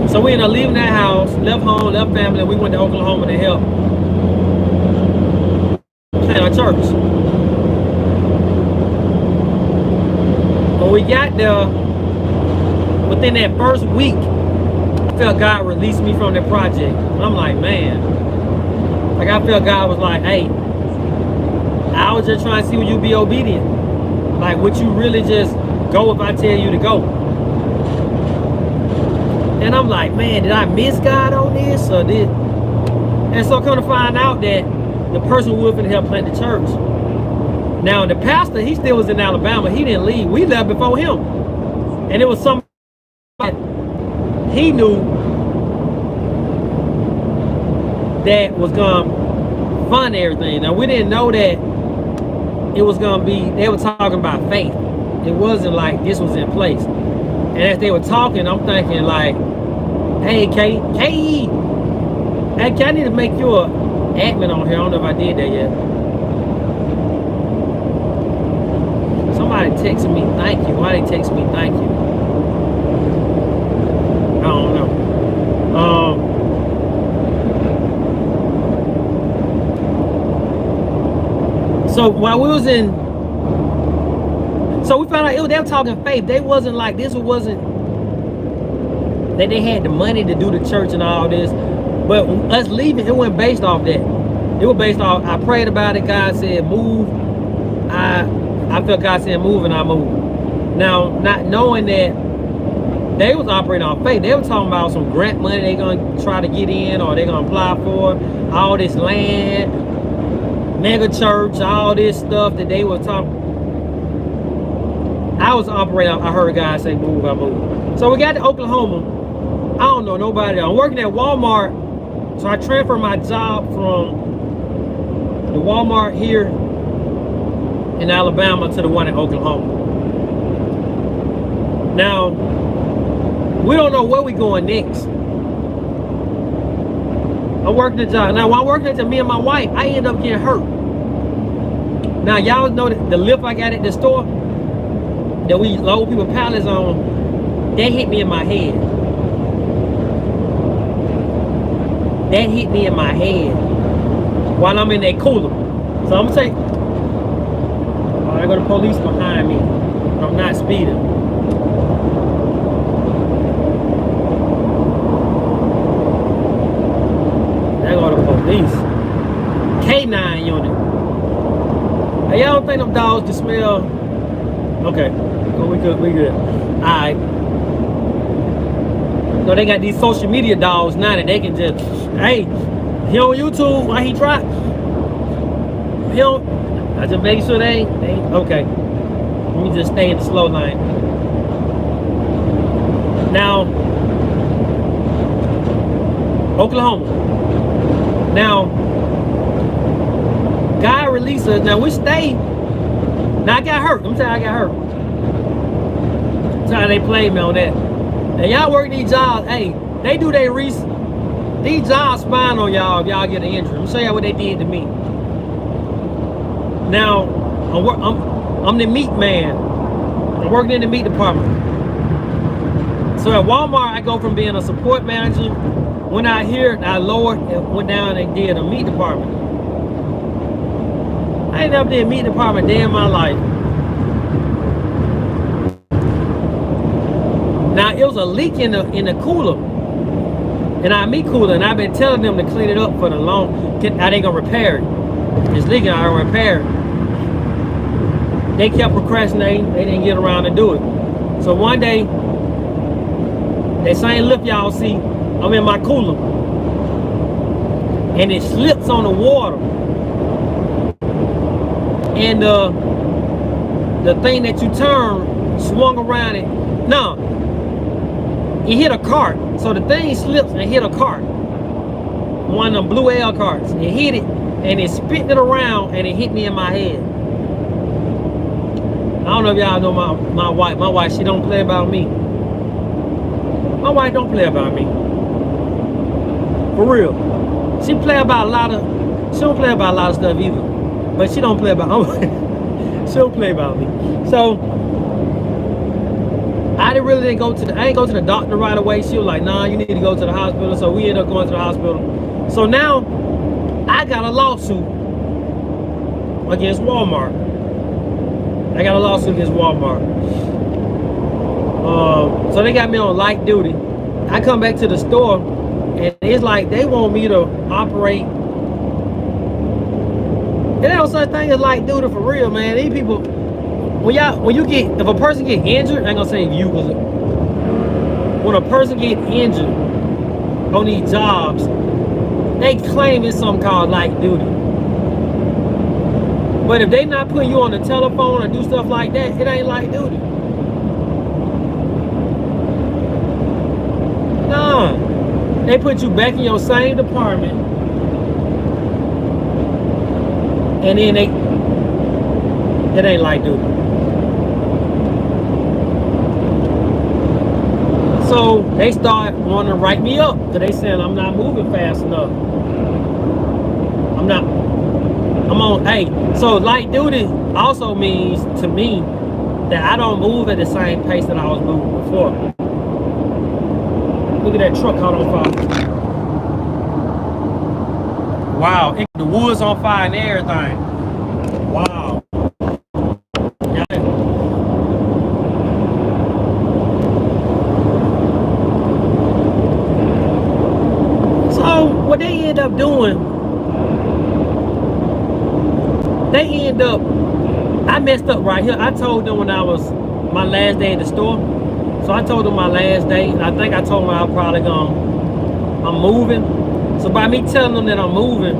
So we ended up leaving that house, left home, left family, and we went to Oklahoma to help plant our church. When we got there, within that first week, I felt God released me from that project. And I'm like, man, like I felt God was like, hey, I was just trying to see would you be obedient. Like, would you really just go if I tell you to go? And I'm like, man, did I miss God on this or did? And so come to find out that the person who was going to help plant the church. Now the pastor, he still was in Alabama. He didn't leave. We left before him. And it was somebody that he knew that was going to fund everything. Now we didn't know that it was going to be, they were talking about faith. It wasn't like this was in place. And as they were talking, I'm thinking like, hey, K.E. Hey, I need to make you a admin on here. I don't know if I did that yet. Somebody texted me, thank you. Why they text me, thank you? I don't know. So while we was in, so we found out they were talking faith. They wasn't like, this wasn't that they had the money to do the church and all this. But us leaving, it wasn't based off that. It was based off, I prayed about it, God said move. I felt God said move, and I moved. Now, not knowing that they was operating on faith. They were talking about some grant money they gonna try to get in, or they gonna apply for, all this land, mega church, all this stuff that they were talking. I was operating, I heard God say move, I moved. So we got to Oklahoma. I don't know nobody. I'm working at Walmart. So I transferred my job from the Walmart here in Alabama to the one in Oklahoma. Now, we don't know where we going next. I'm working the job. Now, while I'm working at me and my wife, I end up getting hurt. Now, y'all know that the lift I got at the store that we load people pallets on, that hit me in my head. That hit me in my head while I'm in that cooler. So I'm gonna say, oh, I got the police behind me. I'm not speeding. There go the police. K9 unit. Hey, y'all don't think them dogs can smell? Okay, well, we good. Alright. So they got these social media dogs now that they can just, hey, he on YouTube, why he try? He don't, I just make sure they ain't, okay. Let me just stay in the slow lane. Now, Oklahoma. Now, God released us. Now we stayed. Now I got hurt. I'm telling you, I got hurt. That's how they played me on that. Now y'all work these jobs, hey, they do their research. These jobs spying on y'all if y'all get an injury. I'm show y'all what they did to me. Now, I'm the meat man. I'm working in the meat department. So at Walmart, I go from being a support manager. Went out here, I lowered and went down and did a meat department. I ain't never did a meat department day in my life. Now it was a leak in the cooler, in our meat cooler, and I've been telling them to clean it up for the long. How they gonna repair it? It's leaking. I gonna repair it. They kept procrastinating. They didn't get around to do it. So one day, that same lift y'all see, I'm in my cooler, and it slips on the water, and the thing that you turn swung around it. No, it hit a cart. So the thing slips and hit a cart, one of them blue L carts. It hit it, and it spit it around, and it hit me in my head. I don't know if y'all know my wife. My wife, she don't play about me. My wife don't play about me. For real. She play about a lot of, she don't play about a lot of stuff either. But she don't play about, she don't play about me. So, I didn't go to the doctor right away. She was like, nah, you need to go to the hospital. So we ended up going to the hospital. So now, I got a lawsuit against Walmart. I got a lawsuit against Walmart. So they got me on light duty. I come back to the store, and it's like they want me to operate. There ain't no such thing as light duty for real, man. These people, if a person get injured, I ain't gonna say you, because when a person get injured on these jobs, they claim it's something called light duty. But if they not putting you on the telephone or do stuff like that, it ain't light duty. Nah, they put you back in your same department, and then it ain't light duty. So they start wanting to write me up, because they saying I'm not moving fast enough. I'm on, hey, so light duty also means to me that I don't move at the same pace that I was moving before. Look at that truck caught on fire. Wow, the wood's on fire and everything. Wow. So up doing, I messed up right here. I told them when I was my last day in the store. So I told them my last day, and I think I told them I'm moving. So by me telling them that I'm moving,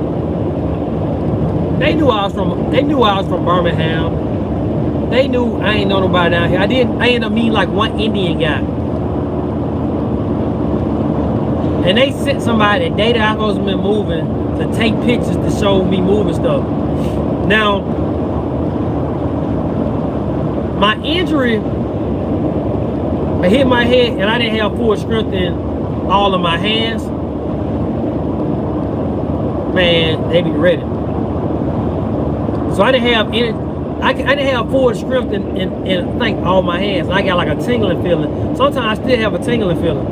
they knew I was from Birmingham. They knew I ain't know nobody down here. I ended up meeting like one Indian guy. And they sent somebody the day that I was been moving to take pictures to show me moving stuff. Now, my injury, I hit my head and I didn't have full strength in all of my hands. Man, they be ready. So I didn't have any, I didn't have full strength in I think all my hands. I got like a tingling feeling. Sometimes I still have a tingling feeling.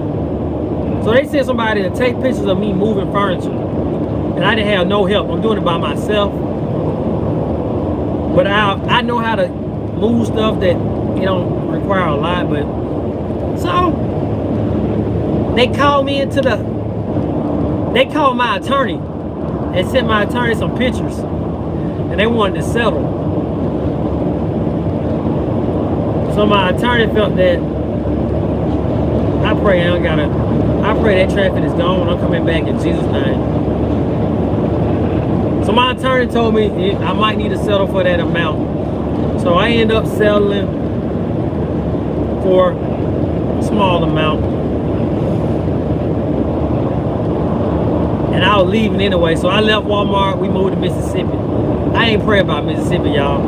So they sent somebody to take pictures of me moving furniture. And I didn't have no help. I'm doing it by myself. But I know how to move stuff that it don't require a lot. But so they called my attorney and sent my attorney some pictures. And they wanted to settle. So my attorney felt that I pray that traffic is gone. I'm coming back in Jesus' name. So my attorney told me I might need to settle for that amount. So I end up settling for a small amount. And I was leaving anyway. So I left Walmart. We moved to Mississippi. I ain't pray about Mississippi, y'all.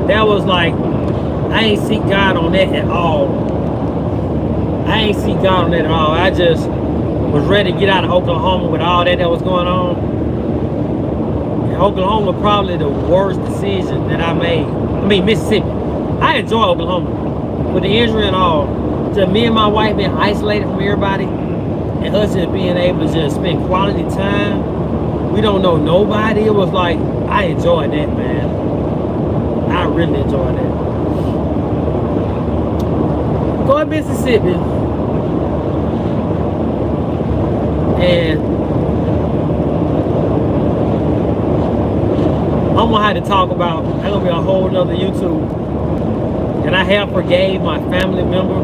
That was like, I ain't seek God on that at all. I just was ready to get out of Oklahoma with all that was going on. And Oklahoma was probably the worst decision that I made. I mean, Mississippi. I enjoy Oklahoma with the injury and all. Just me and my wife being isolated from everybody and us just being able to just spend quality time. We don't know nobody. It was like, I enjoyed that, man. I really enjoyed that. Go to Mississippi. And I'm gonna have to talk about, that's gonna be a whole nother YouTube. And I have forgave my family member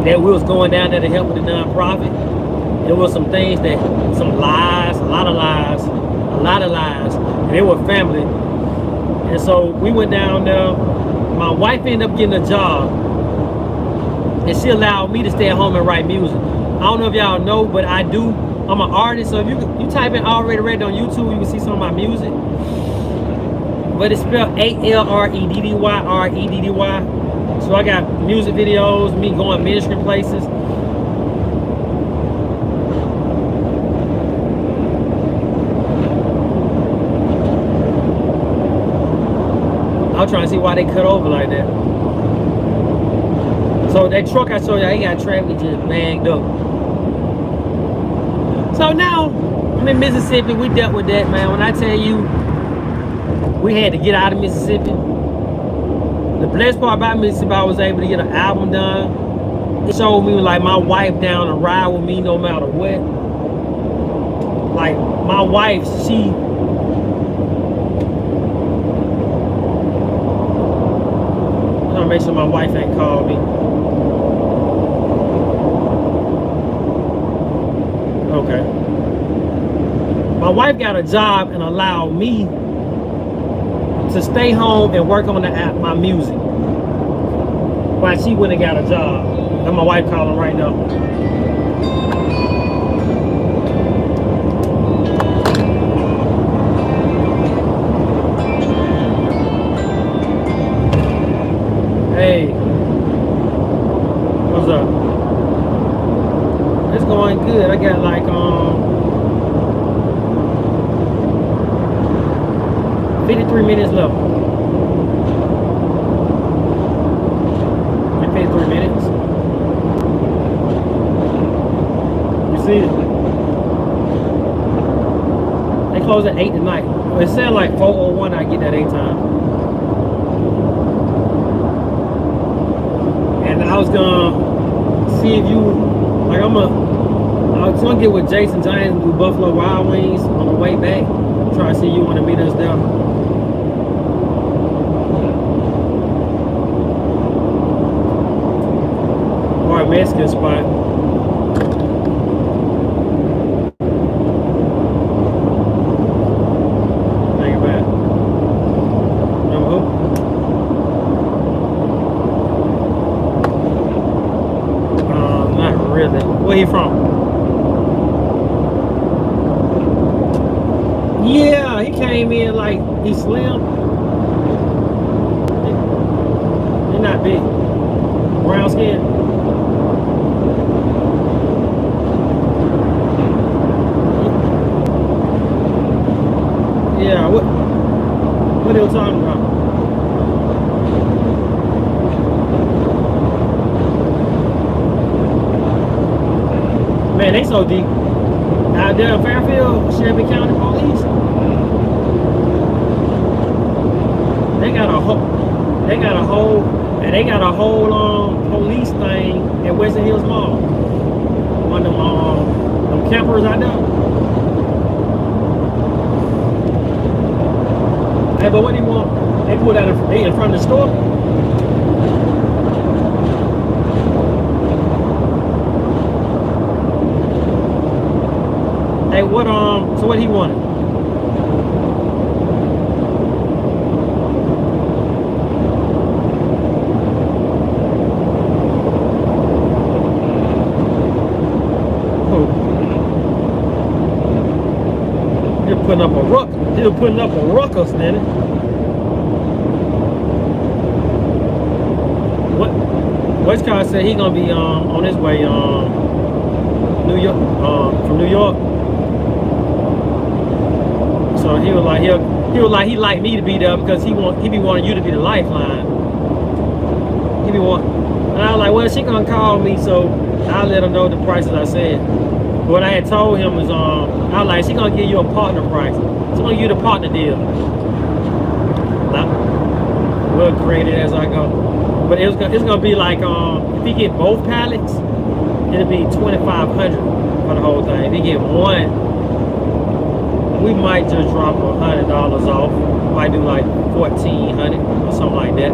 that we was going down there to help with the nonprofit. There was some things some lies, a lot of lies, and they were family. And so we went down there. My wife ended up getting a job, and she allowed me to stay at home and write music. I don't know if y'all know, but I do. I'm an artist, so if you type in Already Ready on YouTube, you can see some of my music. But it's spelled ALREDDY, REDDY. So I got music videos, me going ministry places. I was trying to see why they cut over like that. So that truck I showed you, he got traffic just banged up. So now, I'm in Mississippi. We dealt with that, man. When I tell you, we had to get out of Mississippi. The blessed part about Mississippi, I was able to get an album done. It showed me like my wife down to ride with me no matter what. Like my wife, she I'm gonna make sure my wife ain't called me. Okay. My wife got a job and allowed me to stay home and work on my music while she went and got a job. And my wife calling right now. Hey, what's up? It's going good. I got like 53 minutes left. 53 minutes. You see it? They close at 8 tonight. It said like 4:01 I get that 8 time. And I was gonna see if you, like I'm gonna I was gonna get with Jason Giants and do Buffalo Wild Wings on the way back. Try to see you want to meet us there. Or a Mexican spot. Think about it. Remember who? Not really. Where he from? Yeah, he came in like he's slim. They're not big. Brown skin. Yeah, what are you talking about? Man, they so deep. Out there in Fairfield, Shelby County Police. They got a whole police thing at Western Hills Mall. One of them campers out there. Hey, but what do you want? They put that in front of the store. Hey, what so what he wanted? Putting up a ruck. He was putting up a ruckus, man. What's Car said he gonna be on his way New York from New York. So he was like he like me to be there because he be wanting you to be the lifeline. He be want, and I was like, well, she gonna call me, so I'll let her know the prices I said. What I had told him was, I was like, she gonna give you a partner price. She's gonna give you the partner deal. We'll create it as I go. But it's gonna be like, if he get both pallets, it'll be $2,500 for the whole thing. If he get one, we might just drop $100 off. Might do like $1,400 or something like that.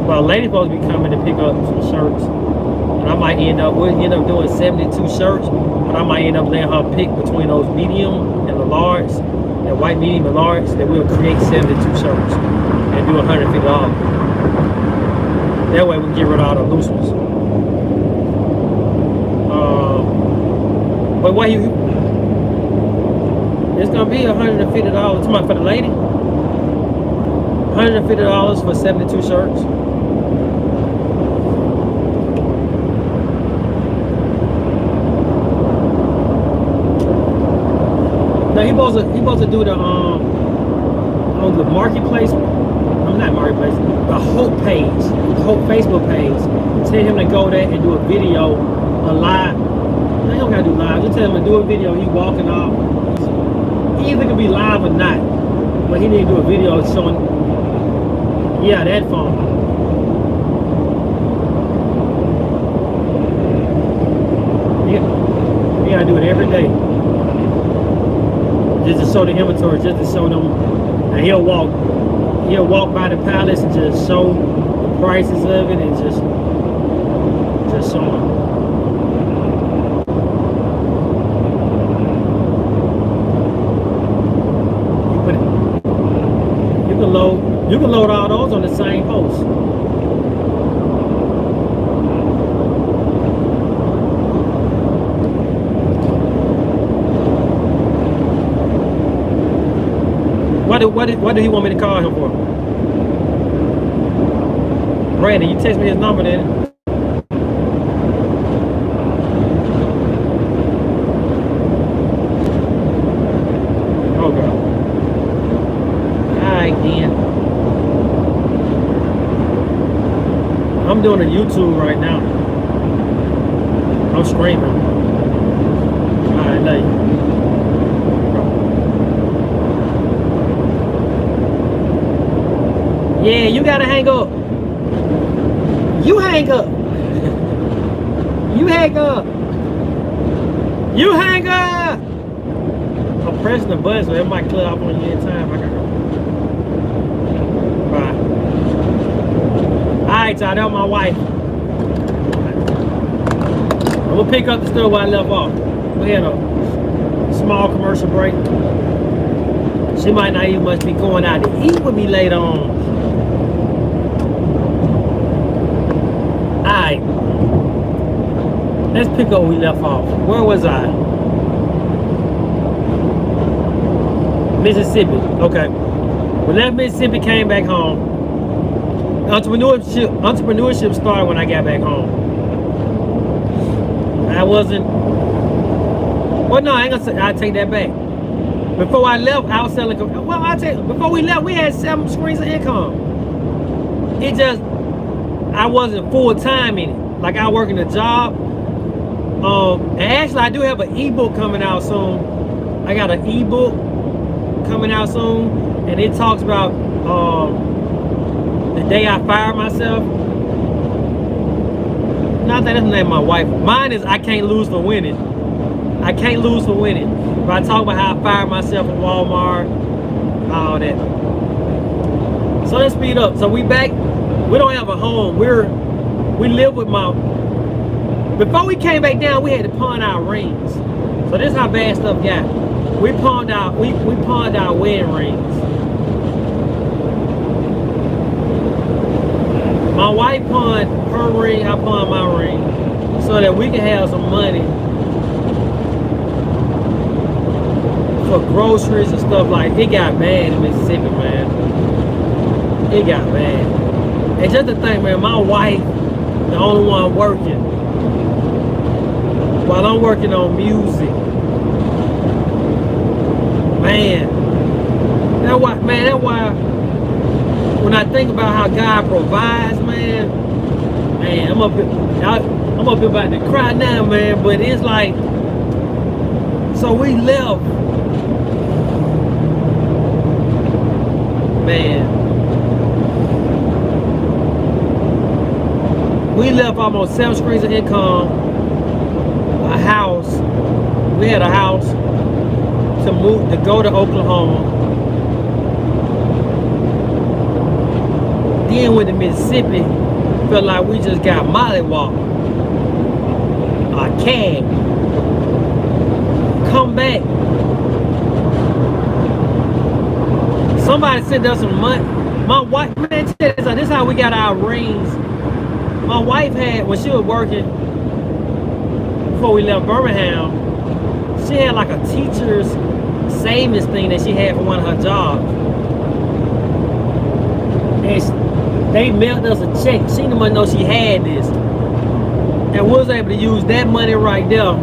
But a lady's supposed to be coming to pick up some shirts. And I might we'll end up doing 72 shirts, but I might end up letting her pick between those medium and the large, that white medium and large, that we'll create 72 shirts and do $150. That way we can get rid of all the loose ones. But what it's gonna be $150 for the lady. $150 for 72 shirts. Now he supposed to do the on the marketplace. I'm not marketplace. The Hope page, the Hope Facebook page. Tell him to go there and do a video, a live. They don't gotta do live. Just tell him to do a video. He walking off. He either can be live or not, but he need to do a video showing. Yeah, that phone. You gotta do it every day. Just to show the inventory, just to show them, and he'll walk by the pallets and just show the prices of it and just show them. You can load all those on the same post. What do he want me to call him for? Brandon, you text me his number then. Okay. Alright then. I'm doing a YouTube right now. I'm screaming. Alright, late. Yeah, you gotta hang up. You hang up. You hang up. You hang up! I'm pressing the button so it might clear off on you in time. I gotta go. Bye. Alright, y'all, that was my wife. I'm gonna pick up the stuff where I left off. We had a small commercial break. She might not even much be going out to eat with me later on. Alright. Let's pick up where we left off. Where was I? Mississippi. Okay. We left Mississippi, came back home. Entrepreneurship started when I got back home. I wasn't. Well, no, I ain't gonna say. I take that back. Before I left, I was selling. Well, before we left, we had 7 streams of income. It just, I wasn't full time in it. Like I working a job. And actually, I do have an ebook coming out soon. I got an ebook coming out soon, and it talks about the day I fired myself. Not that that's the name of my wife. Mine is I can't lose for winning. I can't lose for winning. But I talk about how I fired myself at Walmart, all that. So let's speed up. So we back. We don't have a home. We live with my. Before we came back down, we had to pawn our rings. So this is how bad stuff got. We pawned our wedding rings. My wife pawned her ring, I pawned my ring, so that we can have some money for groceries and stuff like. It got bad in Mississippi, man. It got bad. And just to think, man, my wife, the only one working, while I'm working on music. Man, that's why when I think about how God provides, man, I'm up here about to cry now, man, but it's like, so we left, man, we left almost 7 streams of income, a house, we had a house, to go to Oklahoma. Then went to Mississippi, felt like we just got mollywopped. A cab. Come back. Somebody sent us some money. My wife, man, this is how we got our rings. My wife had, when she was working, before we left Birmingham, she had like a teacher's savings thing that she had for one of her jobs. And they mailed us a check. She didn't even know she had this. And we was able to use that money right there.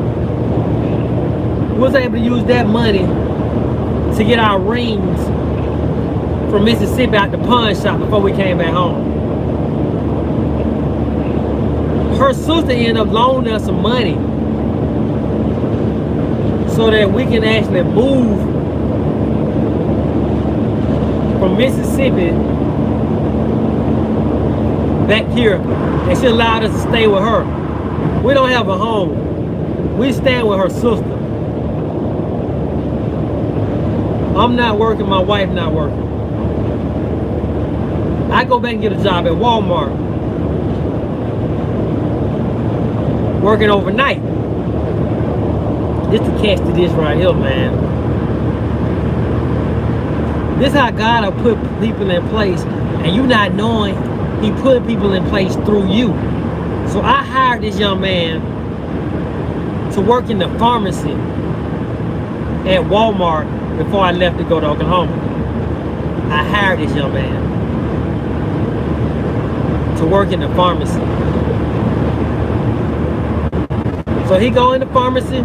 We was able to use that money to get our rings from Mississippi out the pawn shop before we came back home. Her sister ended up loaning us some money so that we can actually move from Mississippi back here, and she allowed us to stay with her. We don't have a home. We stand with her sister. I'm not working, my wife not working. I go back and get a job at Walmart, working overnight. This the catch to this right here, man. This how God will put people in place, and you not knowing He put people in place through you. So I hired this young man to work in the pharmacy at Walmart before I left to go to Oklahoma. I hired this young man to work in the pharmacy. So he go in the pharmacy.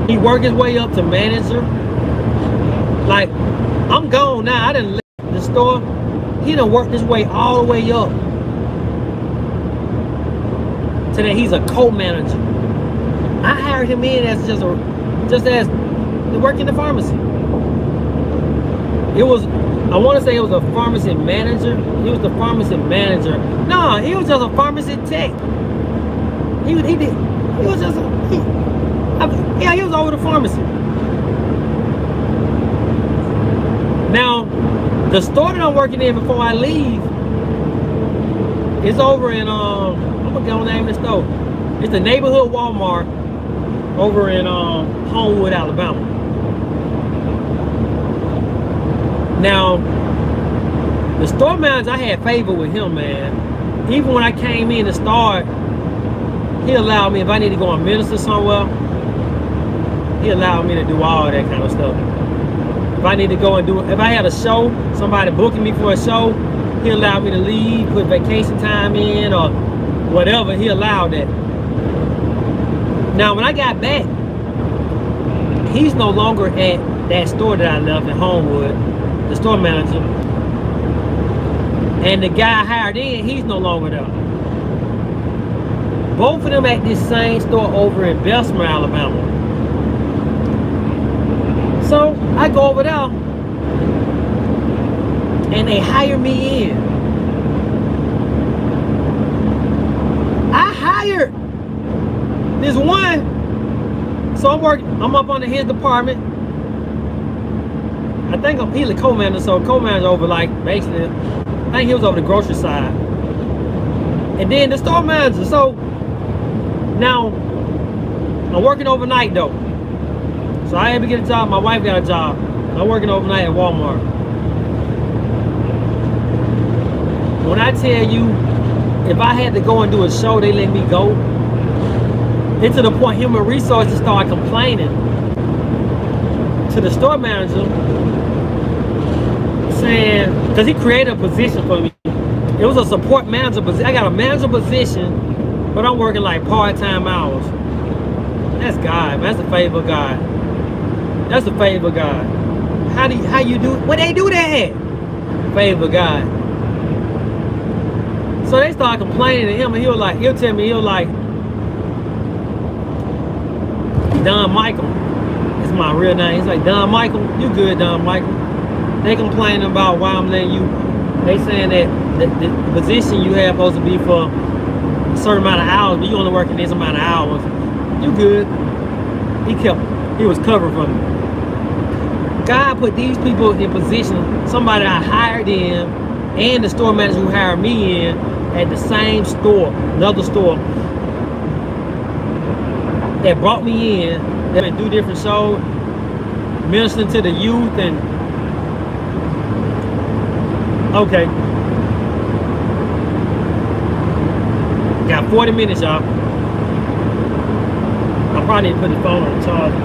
He worked his way up to manager. Like, I'm gone now. I done left the store. He done worked his way all the way up to that he's a co-manager. I hired him in as just as to work in the pharmacy. It was, I want to say it was a pharmacy manager. He was the pharmacy manager. No, he was just a pharmacy tech. He was just, he was over the pharmacy. Now, the store that I'm working in before I leave is over in, I'm gonna name the store. It's the neighborhood Walmart over in Homewood, Alabama. Now, the store manager, I had favor with him, man. Even when I came in to start, he allowed me, if I need to go and minister somewhere, he allowed me to do all that kind of stuff. If I need to go and do, if I had a show, somebody booking me for a show, he allowed me to leave, put vacation time in or whatever, he allowed that. Now, when I got back, he's no longer at that store that I left in Homewood, the store manager. And the guy I hired in, he's no longer there. Both of them at this same store over in Bessemer, Alabama. So I go over there and they hire me in. I hired this one. So I'm up under his department. I think he's the co-manager, so co-manager over like basically, I think he was over the grocery side. And then the store manager. So now I'm working overnight though. So I had to get a job, my wife got a job. I'm working overnight at Walmart. When I tell you, if I had to go and do a show, they let me go. It's to the point human resources started complaining to the store manager, saying, because he created a position for me. It was a support manager position. I got a manager position, but I'm working like part-time hours. That's God, man. That's the favor of God. That's the favor of God. How you do it? What they do that? Favor of God. So they started complaining to him, and he'll tell me, Don Michael. It's my real name. He's like, Don Michael, you good, Don Michael. They complaining about why I'm letting you. They saying that the position you have supposed to be for a certain amount of hours, but you only working this amount of hours. You good. He was covered for me. God put these people in position, somebody I hired in, and the store manager who hired me in, at the same store, another store, that brought me in, that do different shows, ministering to the youth, and okay. Got 40 minutes, y'all. I probably need to put the phone on the charger.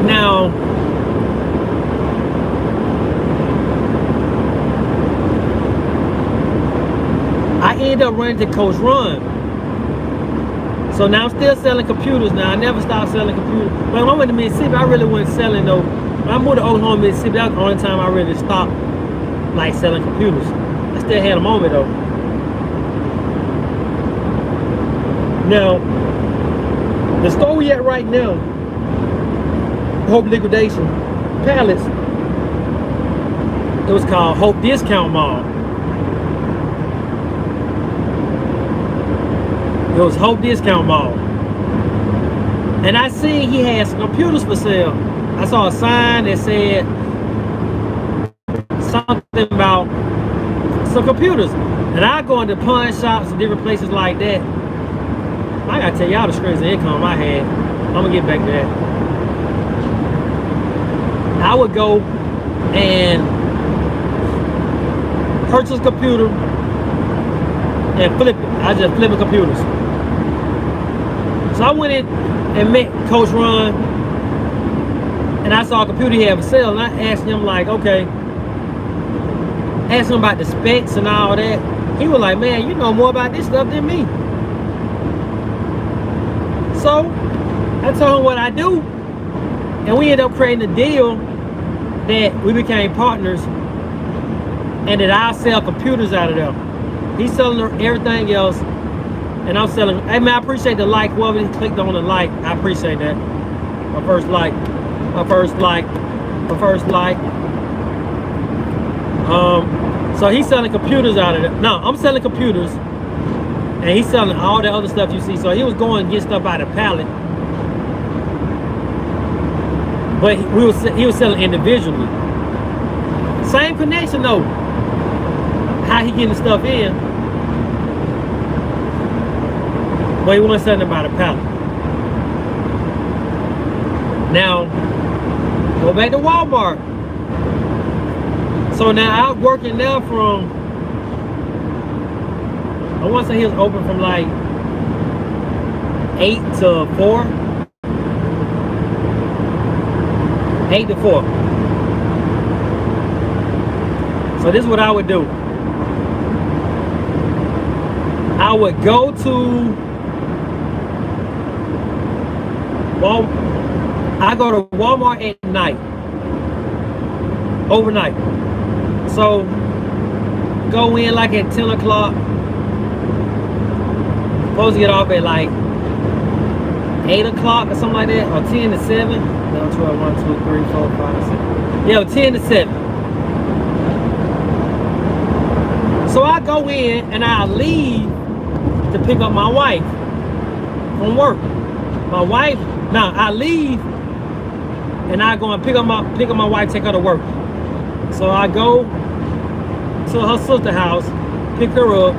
Now, I ended up running to Coach Run. So now I'm still selling computers now. I never stopped selling computers. But when I went to Mississippi, I really wasn't selling though. When I moved to Oklahoma, Mississippi, that was the only time I really stopped like selling computers. I still had them on me though. Now, the store we at right now, Hope Liquidation, Pallets, it was called Hope Discount Mall. It was Hope Discount Mall. And I seen he had some computers for sale. I saw a sign that said something about some computers. And I go into pawn shops and different places like that. I gotta tell y'all the streams of income I had. I'm gonna get back to that. I would go and purchase a computer and flip it. I just flipping computers. So I went in and met Coach Ron, and I saw a computer he had for sale, and I asked him like, okay, asked him about the specs and all that. He was like, man, you know more about this stuff than me. So I told him what I do, and we ended up creating a deal that we became partners, and that I sell computers out of there. He's selling everything else, and I'm selling. Hey man, I appreciate the like. Whoever clicked on the like, I appreciate that. My first like. So he's selling computers out of it. No, I'm selling computers, and he's selling all the other stuff you see. So he was going to get stuff out of Pallet, but he was selling individually. Same connection though. How he getting the stuff in, but he wasn't selling them out of Pallet. Now, go back to Walmart. So now I'm working there from, I want to say he was open from like 8 to 4. 8 to 4. So this is what I would do. I would go to I go to Walmart at night, overnight. So go in like at 10 o'clock. Supposed to get off at like 8 o'clock or something like that, or 10 to 7. No, 12, 1, 2, 3, 4, 5, 6. Yeah, 10 to 7. So I go in and I leave to pick up my wife from work. My wife, now I leave and I go and pick up my wife, take her to work. So I go to her sister's house, pick her up,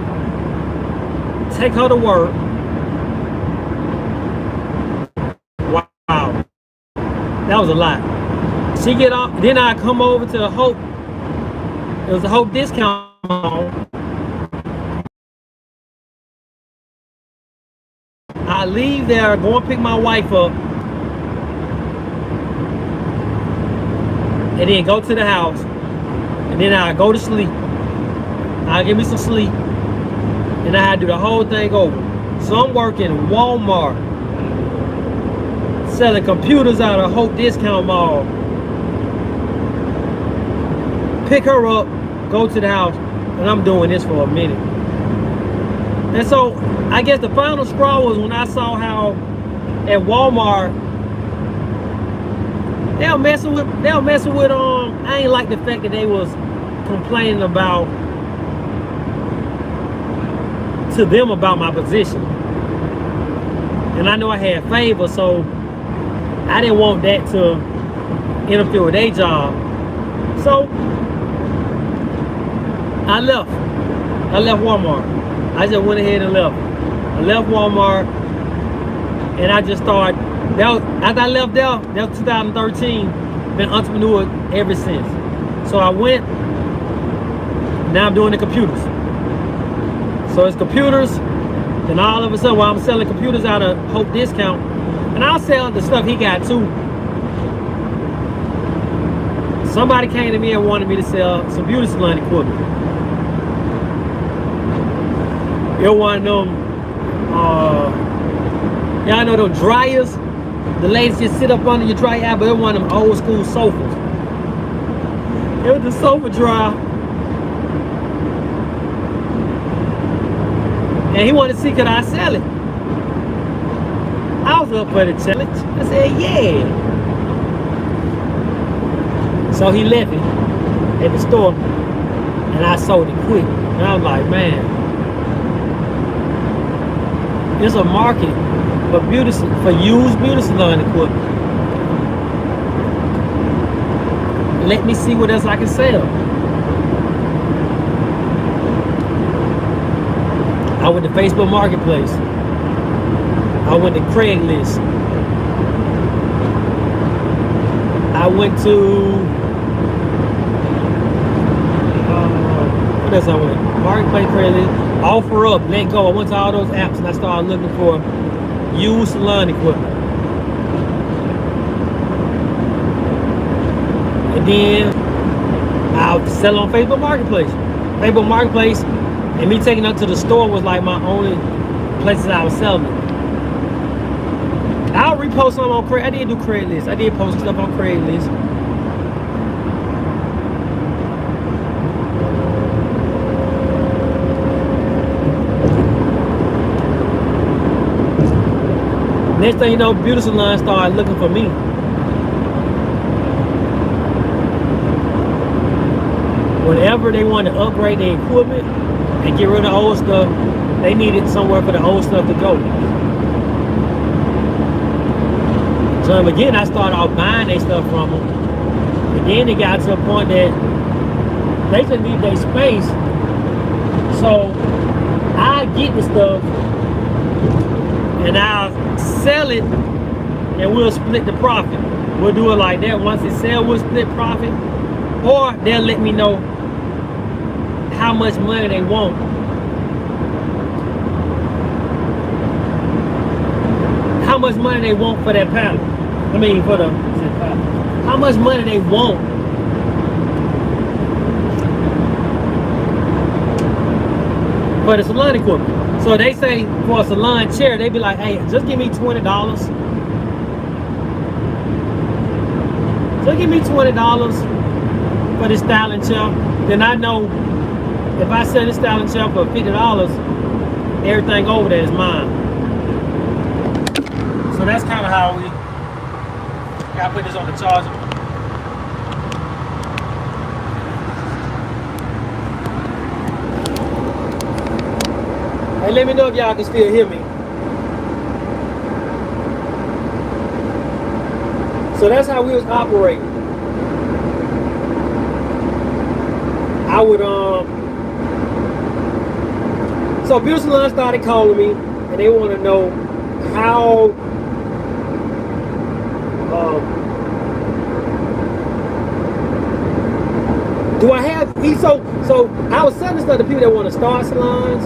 take her to work. Wow, that was a lot. She get off, then I come over to the Hope. It was a Hope discount mall. I leave there, go and pick my wife up, and then go to the house, and then I go to sleep. I give me some sleep, and I do the whole thing over. So I'm working Walmart, selling computers out of Hope Discount Mall. Pick her up, go to the house, and I'm doing this for a minute. And so I guess the final straw was when I saw how at Walmart they were messing with I ain't like the fact that they was complaining about to them about my position. And I know I had favor, so I didn't want that to interfere with their job. So I left Walmart. I just went ahead and left. I left Walmart, and I just started. After I left there, that was 2013. Been entrepreneur ever since. So I went. Now I'm doing the computers. So it's computers, and all of a sudden, while I'm selling computers out of Hope Discount, and I'll sell the stuff he got too. Somebody came to me and wanted me to sell some beauty salon equipment. It was one of them, y'all know those dryers? The ladies just sit up under your dryer, but it was one of them old school sofas. It was the sofa dryer. And he wanted to see could I sell it. I was up for the challenge. I said, yeah. So he left it at the store, and I sold it quick. And I was like, man, there's a market for used beauty salon equipment. Let me see what else I can sell. I went to Facebook Marketplace. I went to Craigslist. I went to what else I went? Marketplace, Craigslist. Offer Up, Let Go. I went to all those apps and I started looking for used salon equipment. And then I'll sell on Facebook Marketplace. Facebook Marketplace and me taking up to the store was like my only places I was selling. I'll repost some on Craigslist. I did do Craigslist. I did post stuff on Craigslist. Next thing you know, beauty salon started looking for me. whenever they want to upgrade their equipment and get rid of old stuff, they needed somewhere for the old stuff to go. So again, I started off buying their stuff from them. And then it got to a point that they just need their space. So I get the stuff and I'll sell it and we'll split the profit. We'll do it like that. Once it sells, we'll split profit. Or they'll let me know how much money they want. How much money they want for that pallet. I mean, for the how much money they want for the salon equipment. So they say for a salon chair, they be like, hey, just give me $20. Just give me $20 for this styling chair. Then I know if I sell this styling chair for $50, everything over there is mine. So that's kind of how we gotta put this on the charger. Hey, let me know if y'all can still hear me. So that's how we was operating. I would so beauty salon started calling me and they want to know how do I have so I was selling stuff to people that want to start salons.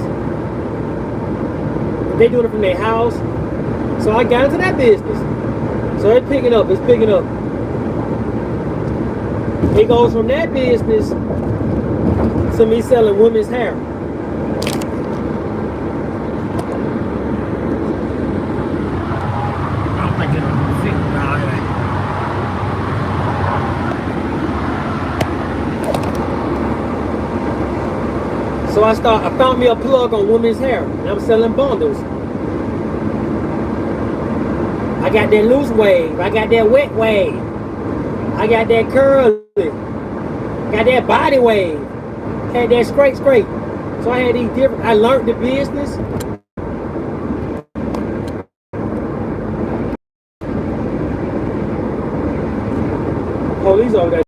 They doing it from their house. So I got into that business. So it's picking up. It goes from that business to me selling women's hair. I'm thinking of fit. So I found me a plug on women's hair and I'm selling bundles. I got that loose wave, I got that wet wave, I got that curly, got that body wave, had that straight. So I had these different, I learned the business. Police over there.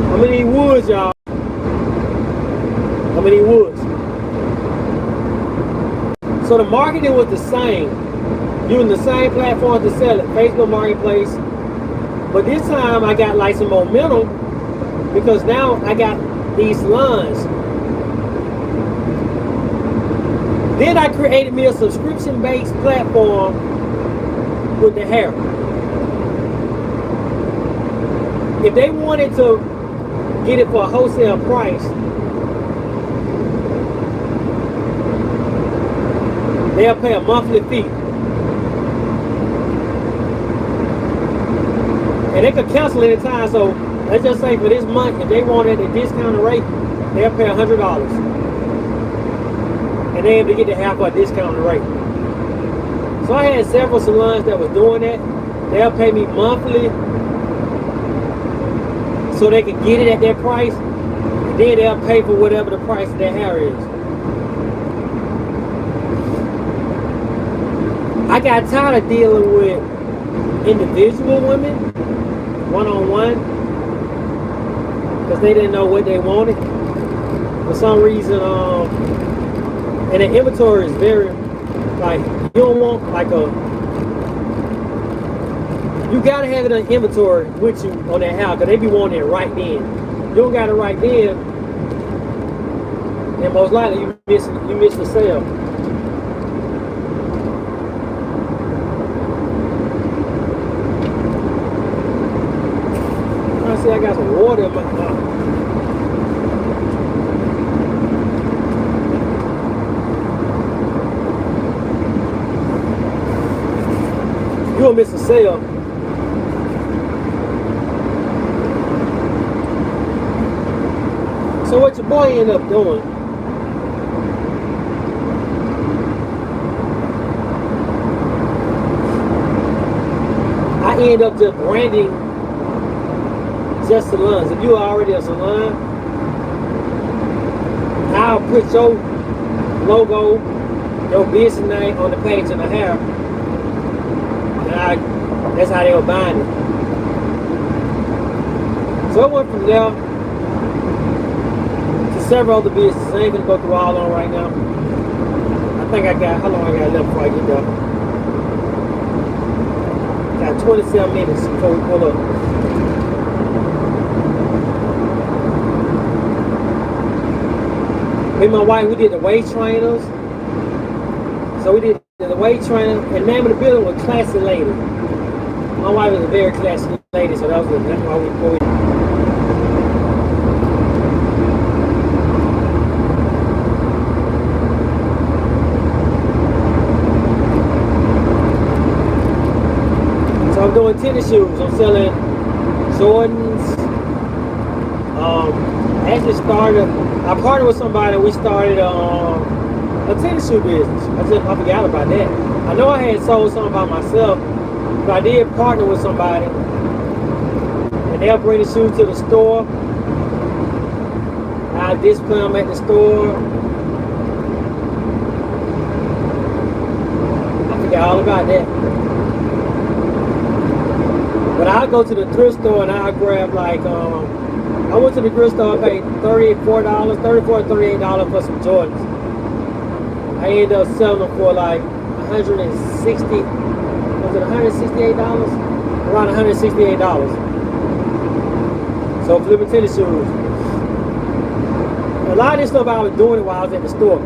How many woods, y'all? How many woods? So the marketing was the same, using the same platform to sell it, Facebook Marketplace. But this time I got like some momentum because now I got these salons. Then I created me a subscription-based platform with the hair. If they wanted to get it for a wholesale price, they'll pay a monthly fee. And they could cancel anytime, so let's just say for this month, if they wanted a discounted rate, they'll pay $100. And they able to get the half a discounted rate. So I had several salons that was doing that. They'll pay me monthly so they can get it at their price. And then they'll pay for whatever the price of their hair is. I got tired of dealing with individual women, one-on-one, because they didn't know what they wanted. For some reason, and the inventory is very, like, you don't want like you gotta have it on inventory with you on that house, because they be wanting it right then. You don't got it right then, and most likely you miss the sale. See, I got some water in my mouth. You'll miss a sale. So what your boy ended up doing, end up just branding just salons. If you're already a salon, I'll put your logo, your business name on the page and a half, and that's how they'll bind it. So I went from there to several other businesses. I ain't gonna go through all of them right now. I think I got, how long I got left before I get there? Got 27 minutes before we pull up. Me and my wife, we did the weight trainers. So we did the weight trainer, and the name of the building was Classy Lady. My wife is a very classy lady, so that's why we pulled. I'm doing tennis shoes. I'm selling Jordans. I actually I partnered with somebody. We started a tennis shoe business. I forgot about that. I know I had sold something by myself, but I did partner with somebody, and they'll bring the shoes to the store. I display them at the store. I forgot all about that. But I'll go to the thrift store and I'll grab like, I went to the thrift store, I paid $34 to $38 for some Jordans. I ended up selling them for like $160, was it $168? Around $168. So flipping tennis shoes. A lot of this stuff I was doing it while I was at the store.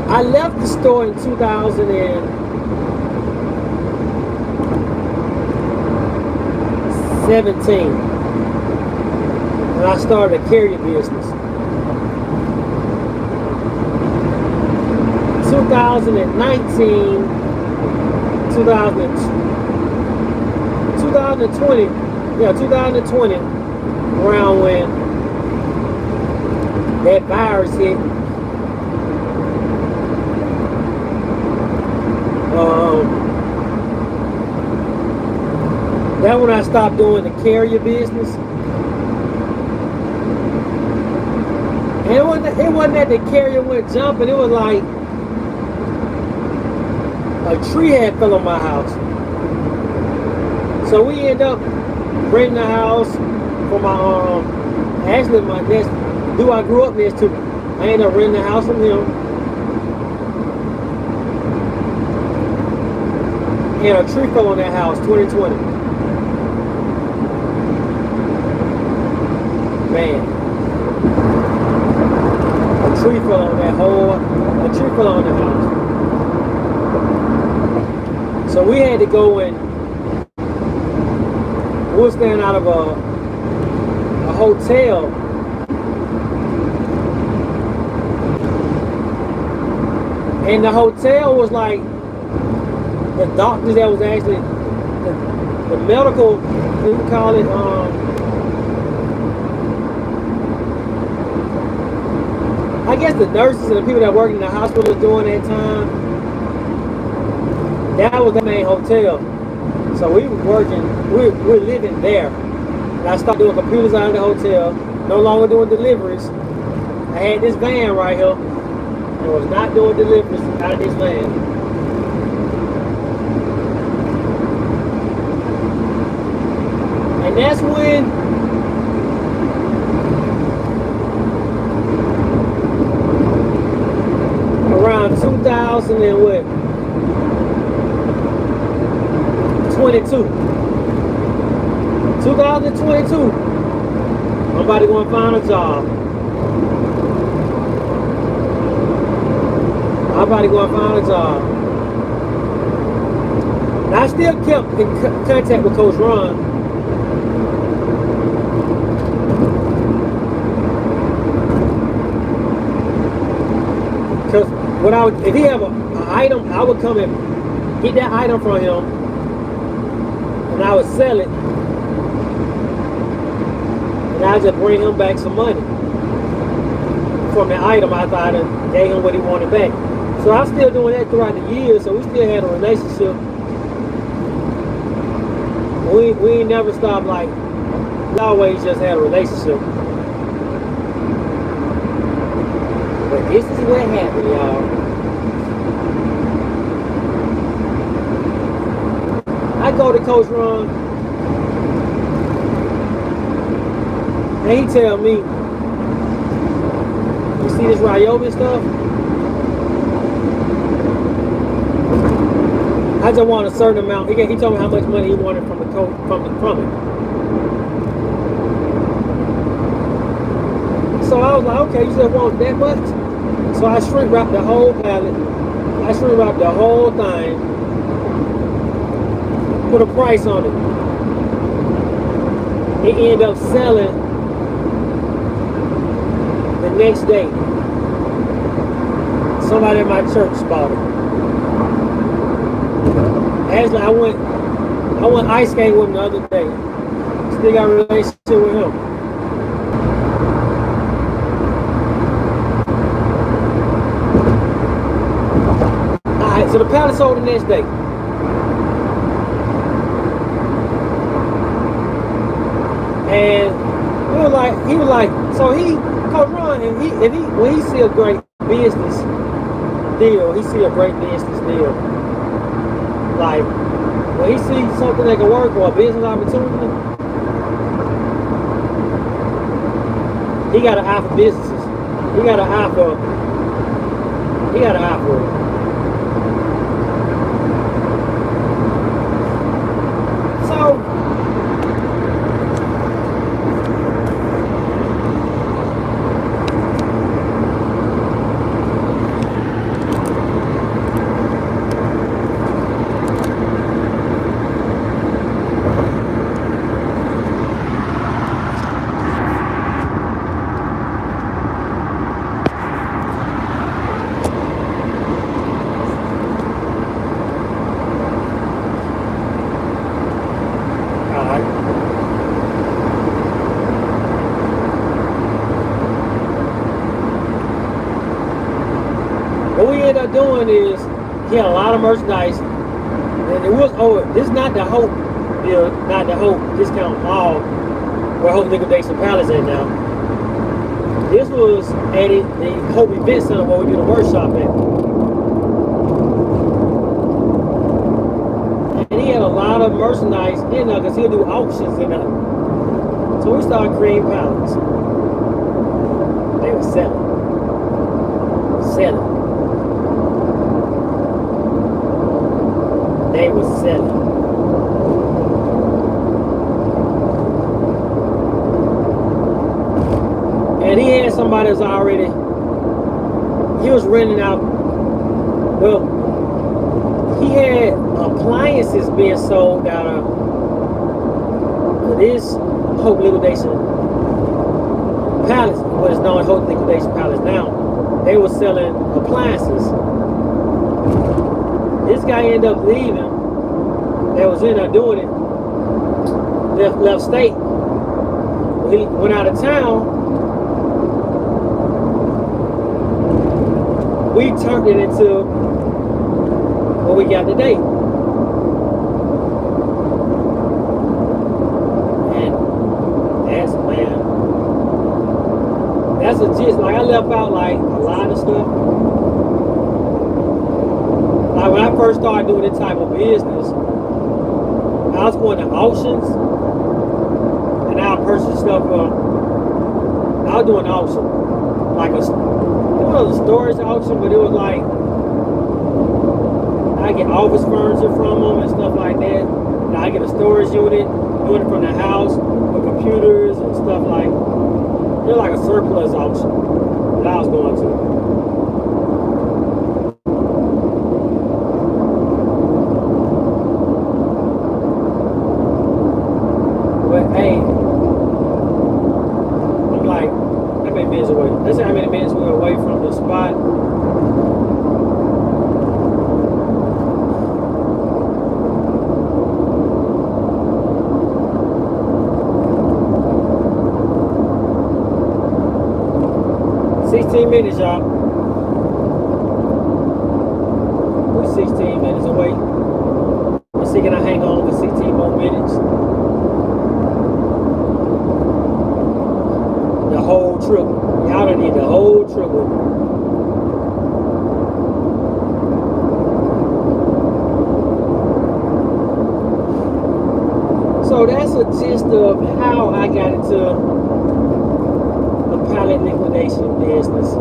I left the store in 2017, and I started a carrier business. 2019, 2020, around when that virus hit. That's when I stopped doing the carrier business. And it wasn't that the carrier went jumping, it was like a tree had fell on my house. So we ended up renting a house for my actually my next dude I grew up next to. I ended up renting a house from him. And a tree fell on that house, 2020. Man, a tree fell on the house. So we had to go and we were staying out of a hotel. And the hotel was like the doctors that was actually the medical, we would call it, I guess the nurses and the people that worked in the hospital during that time, that was the main hotel. So we were working, we were living there. And I started doing computers out of the hotel, no longer doing deliveries. I had this van right here. I was not doing deliveries out of this van. And that's when around 2000 and what? 2022. I'm about to go and find a job. And I still kept in contact with Coach Ron. Because if he have an item, I would come and get that item from him, and I would sell it, and I just bring him back some money from the item after I gave him what he wanted back. So I'm still doing that throughout the years. So we still had a relationship. We ain't never stopped, like, we always just had a relationship. But this is what happened, y'all. I go to Coach Ron, and he tell me, you see this Ryobi stuff? I just want a certain amount. He told me how much money he wanted from the coach, from it. So I was like, okay, you just want that much? So I shrink wrapped the whole pallet. I shrink wrapped the whole thing. Put a price on it. It ended up selling the next day. Somebody in my church bought it. Actually, I went ice skating with him the other day. Still got a relationship with him. Alright, so the pallet sold the next day. And he was like, so Coach Ron, and when he see a great business deal, he see a great business deal. Like, when he sees something that can work or a business opportunity, he got an eye for businesses. He got an eye for it. So, what we ended up doing is he had a lot of merchandise, and it was this is not the Hope deal, not the Hope discount mall where Hope Liquidation Pallets at now. This was at the Hope Event Center where we do the workshop at. And he had a lot of merchandise in there because he'll do auctions in there. So we started creating pallets. They were selling. They were selling. And he had somebody that's already, he was renting out, well, he had appliances being sold out of this Hope Liquidation Pallets, what is known as Hope Liquidation Pallets now. They were selling appliances. This guy ended up leaving, that was in there doing it, left state. He went out of town. We turned it into what we got today. And that's a gist. Like, I left out like a lot of stuff. Like, when I first started doing this type of business, I was going to auctions and I would purchase stuff. I was doing auction, like it was a storage auction, but it was like I get office furniture from them and stuff like that. And I get a storage unit, doing it from the house with computers and stuff like. It was like a surplus auction that I was going to. But hey, I'm like, how many minutes away? Let's say how many minutes we're away from the spot. 16 minutes, y'all. 16 minutes away. Let's see, can I hang on for 16 more minutes? The whole trip. Y'all done need the whole trip with me. So that's a gist of how I got into the pallet liquidation business.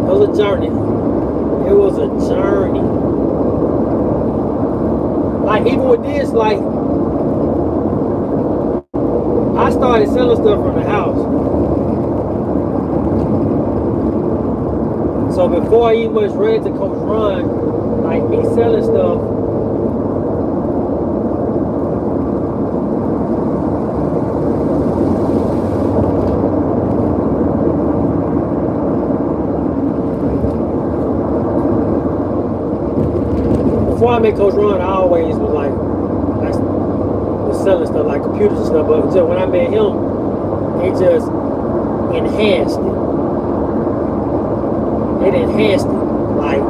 It was a journey. It was a journey. Like even with this, like I started selling stuff from the house. So before I even was ready to Coach Ron, like me selling stuff, before I met Coach Ron, I always was like, was selling stuff like computers and stuff. But just when I met him, it just enhanced it. It enhanced it, like.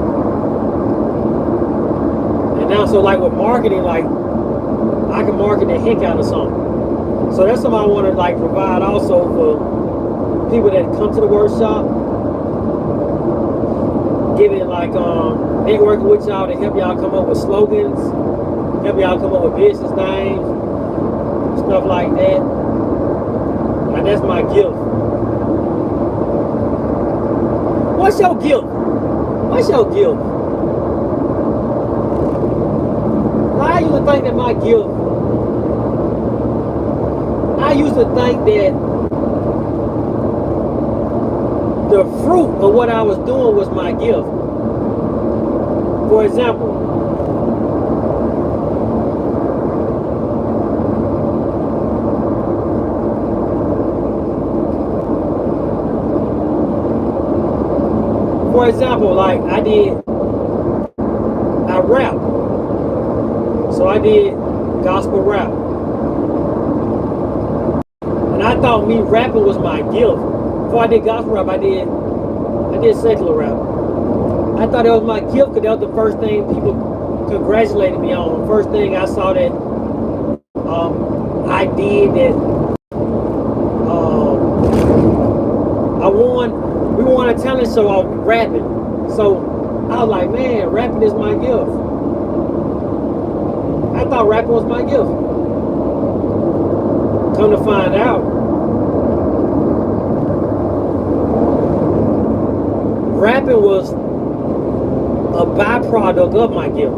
And now, so like with marketing, like I can market the heck out of something. So that's something I want to like provide also for people that come to the workshop. Giving like networking with y'all to help y'all come up with slogans, help y'all come up with business names, stuff like that. Like that's my gift. What's your gift? What's your gift? I used to think that my gift, I used to think that the fruit of what I was doing was my gift. For example, like I rap. So I did gospel rap. And I thought me rapping was my gift. Before I did gospel rap, I did secular rap. I thought that was my gift because that was the first thing people congratulated me on. The first thing I saw that I did that we won a talent show off rapping. So I was like, man, rapping is my gift. I thought rapping was my gift. Come to find out, rapping was a byproduct of my gift.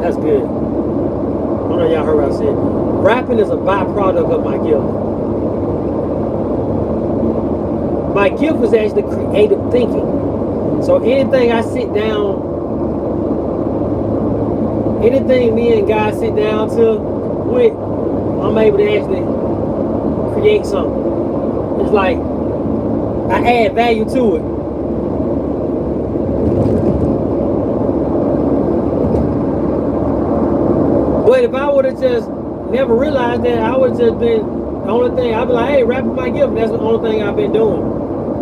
That's good. I don't know if y'all heard what I said. Rapping is a byproduct of my gift. My gift was actually creative thinking. So anything I sit down, anything me and God sit down to with, I'm able to actually create something. It's like I add value to it. But if I would have just never realized that, I would have just been the only thing. I'd be like, hey, rapping my gift. That's the only thing I've been doing.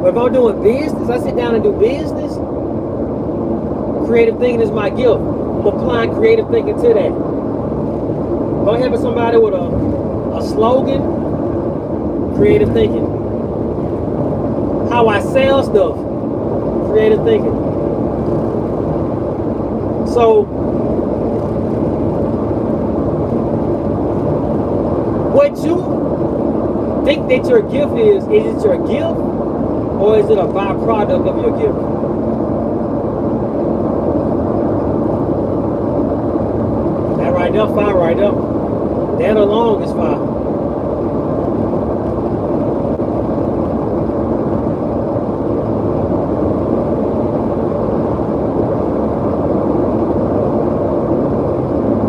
But if I'm doing business, I sit down and do business. Creative thinking is my gift. I'm applying creative thinking to that. If I'm helping somebody with a slogan, creative thinking. How I sell stuff, creative thinking. So, what you think that your gift is it your gift or is it a byproduct of your gift? That right there, fire right up. That alone is fire.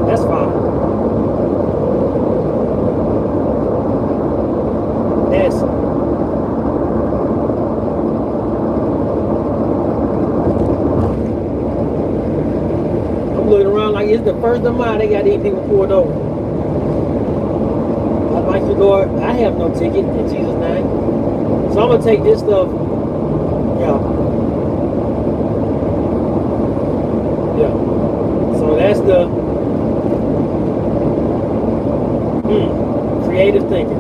That's fire. That's I'm looking around like it's the first of mine. They got these people pulled over. I'd like you, Lord. I have no ticket in Jesus' name. So I'm gonna take this stuff. Yeah. that's the creative thinking.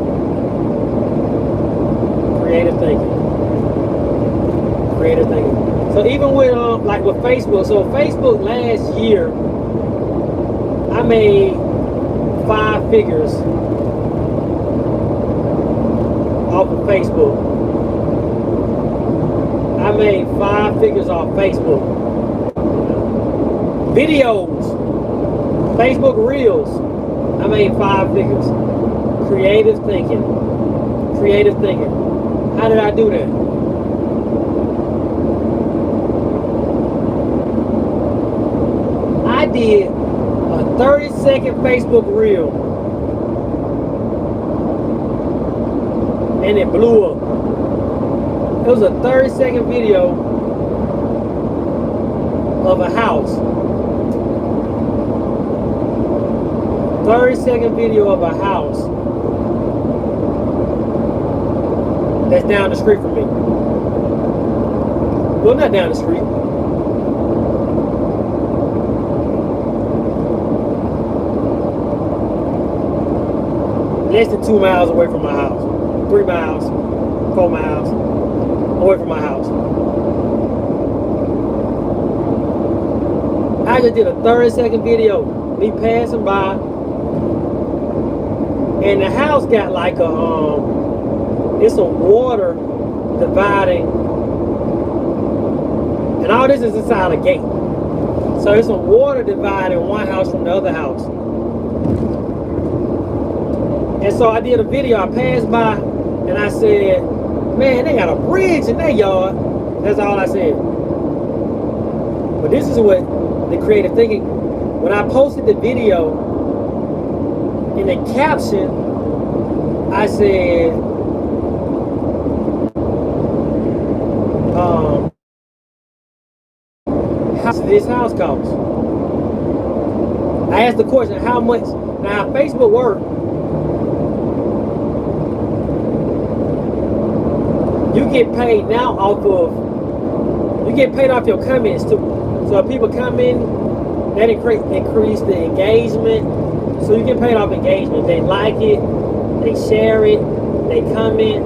Creative thinking. Creative thinking. So even with like with Facebook, so Facebook last year, I made 5 figures off of Facebook. I made 5 figures off Facebook. Videos, Facebook Reels, I made 5 figures. Creative thinking. Creative thinking. How did I do that? I did a 30-second Facebook Reel. And it blew up. It was a 30-second video of a house. 30-second video of a house that's down the street from me. Well, not down the street. Less than 2 miles away from my house. 3 miles, 4 miles away from my house. I just did a 30-second video, me passing by, and the house got like a it's a water dividing, and all this is inside a gate. So it's a water dividing one house from the other house. And so I did a video. I passed by and I said, man, they got a bridge in their yard. That's all I said. But this is what the creative thinking. When I posted the video, in the caption, I said, how much this house cost? I asked the question, how much? Now, Facebook works. You get paid now off of, you get paid off your comments too. So if people come in, that increase the engagement. So you get paid off engagement. They like it, they share it, they comment.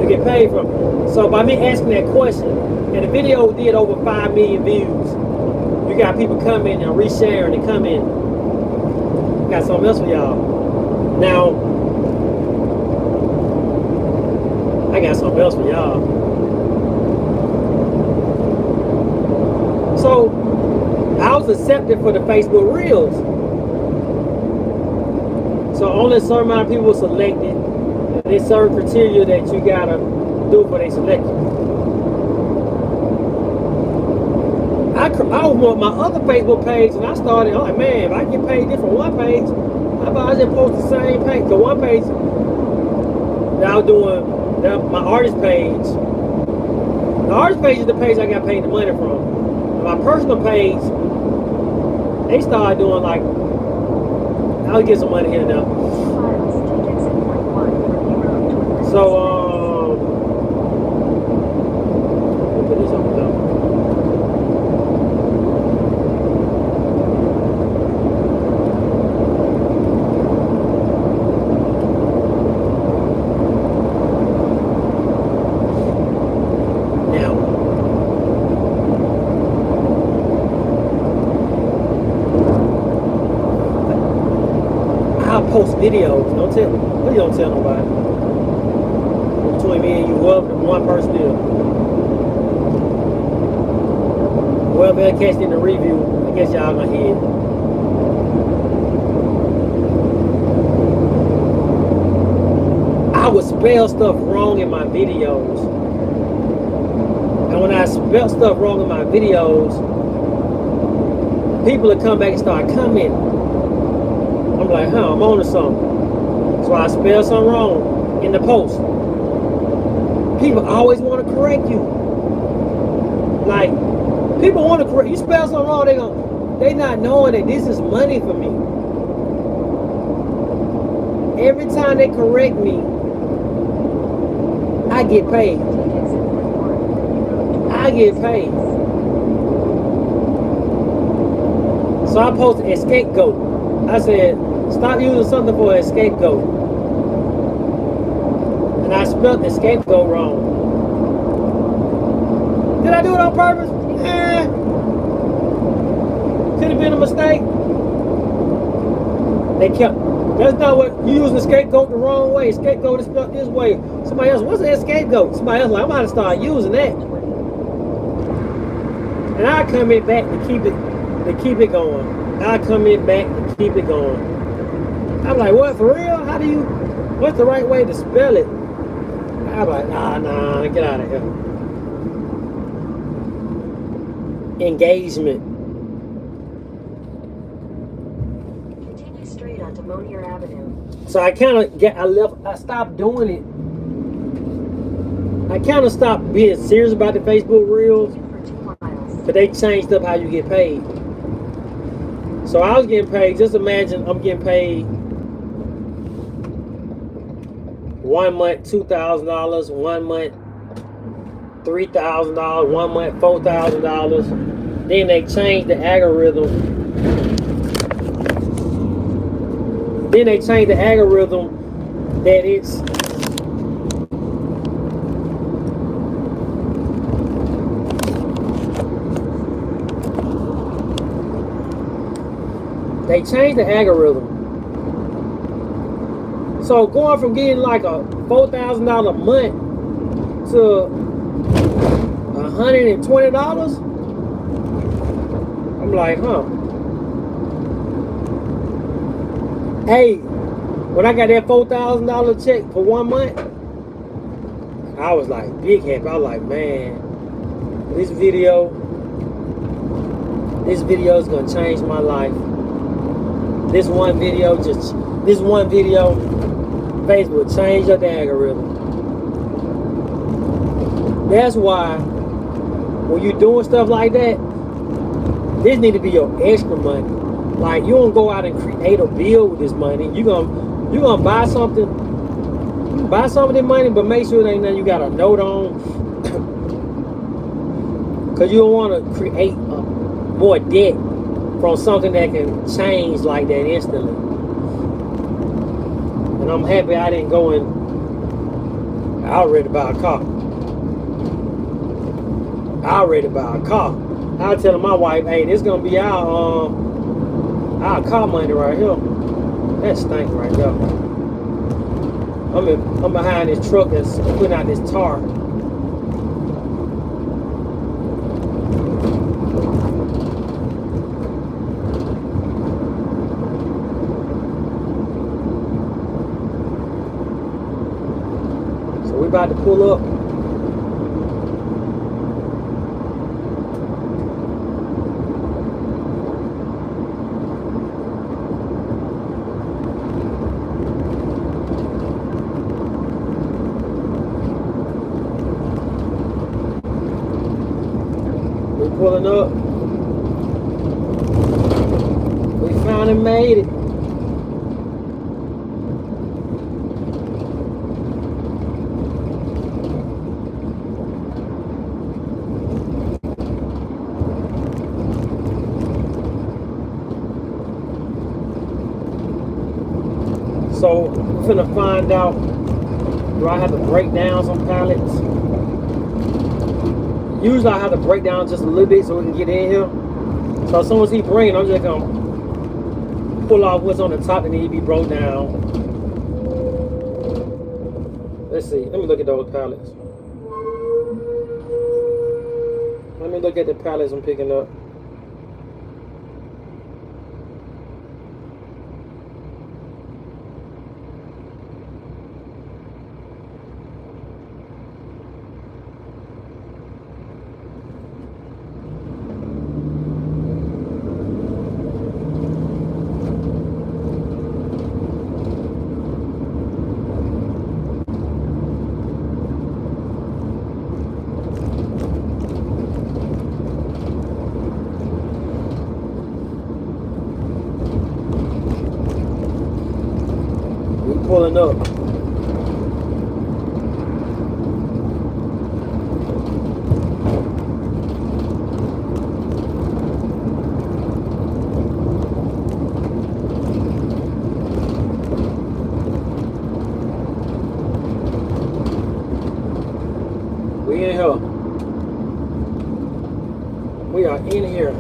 You get paid from it. So by me asking that question, and the video did over 5 million views. You got people coming and resharing and coming. Got something else for y'all. Now, I got something else for y'all. So, I was accepted for the Facebook Reels. So only a certain amount of people were selected. And there's certain criteria that you gotta do for they select you. I was on my other Facebook page and I started, I'm like, man, if I get paid different one page, how about I just post the same page? The one page that I was doing, my artist page. The artist page is the page I got paid the money from. And my personal page, they started doing like, I'll get some money here now. So, let me put this on the top. Post videos. Please don't tell nobody. Between me and you, whoever the one person is. Whoever that catch in the review, I guess y'all gonna hear it. I would spell stuff wrong in my videos. And when I spell stuff wrong in my videos, people would come back and start commenting. I'm like, I'm on to something. So I spell something wrong in the post. People always want to correct you. Like, people want to correct you. Spell something wrong, they not knowing that this is money for me. Every time they correct me, I get paid. I get paid. So I posted a scapegoat. I said, stop using something for a scapegoat. And I spelled the scapegoat wrong. Did I do it on purpose? Could have been a mistake. They kept, that's not what, you using the scapegoat the wrong way. Scapegoat is spelled this way. Somebody else, what's that scapegoat? Somebody else like, I'm about to start using that. And I come in back to keep it going. I come in back to keep it going. I'm like, what, for real? How do you, what's the right way to spell it? I'm like, nah, get out of here. Engagement. Continue straight onto Monier Avenue. So I stopped doing it. I kind of stopped being serious about the Facebook Reels. But they changed up how you get paid. So I was getting paid, just imagine I'm getting paid 1 month $2,000, 1 month $3,000, 1 month $4,000. Then they changed the algorithm. That it's They changed the algorithm. So going from getting like a $4,000 a month to $120, I'm like, huh. Hey, when I got that $4,000 check for 1 month, I was like big happy. I was like, man, this video is gonna change my life. This one video, Facebook changed up the algorithm. That's why when you're doing stuff like that, this need to be your extra money. Like, you don't go out and create a bill with this money. You're gonna buy something with the money, but make sure it ain't nothing you got a note on. Cause you don't want to create more debt from something that can change like that instantly. And I'm happy I didn't go and I was ready to buy a car. I was telling my wife, hey, this gonna be our car money right here. That stinks right there. I'm behind this truck that's putting out this tar. So we about to pull up. Pulling up. We finally made it. So we're finna find out, do I have to break down some pallets? Usually I have to break down just a little bit so we can get in here. So as soon as he bring it, I'm just gonna pull off what's on the top that need to be broke down. Let's see, let me look at those pallets. Let me look at the pallets I'm picking up. Pulling up. We in here. We are in here.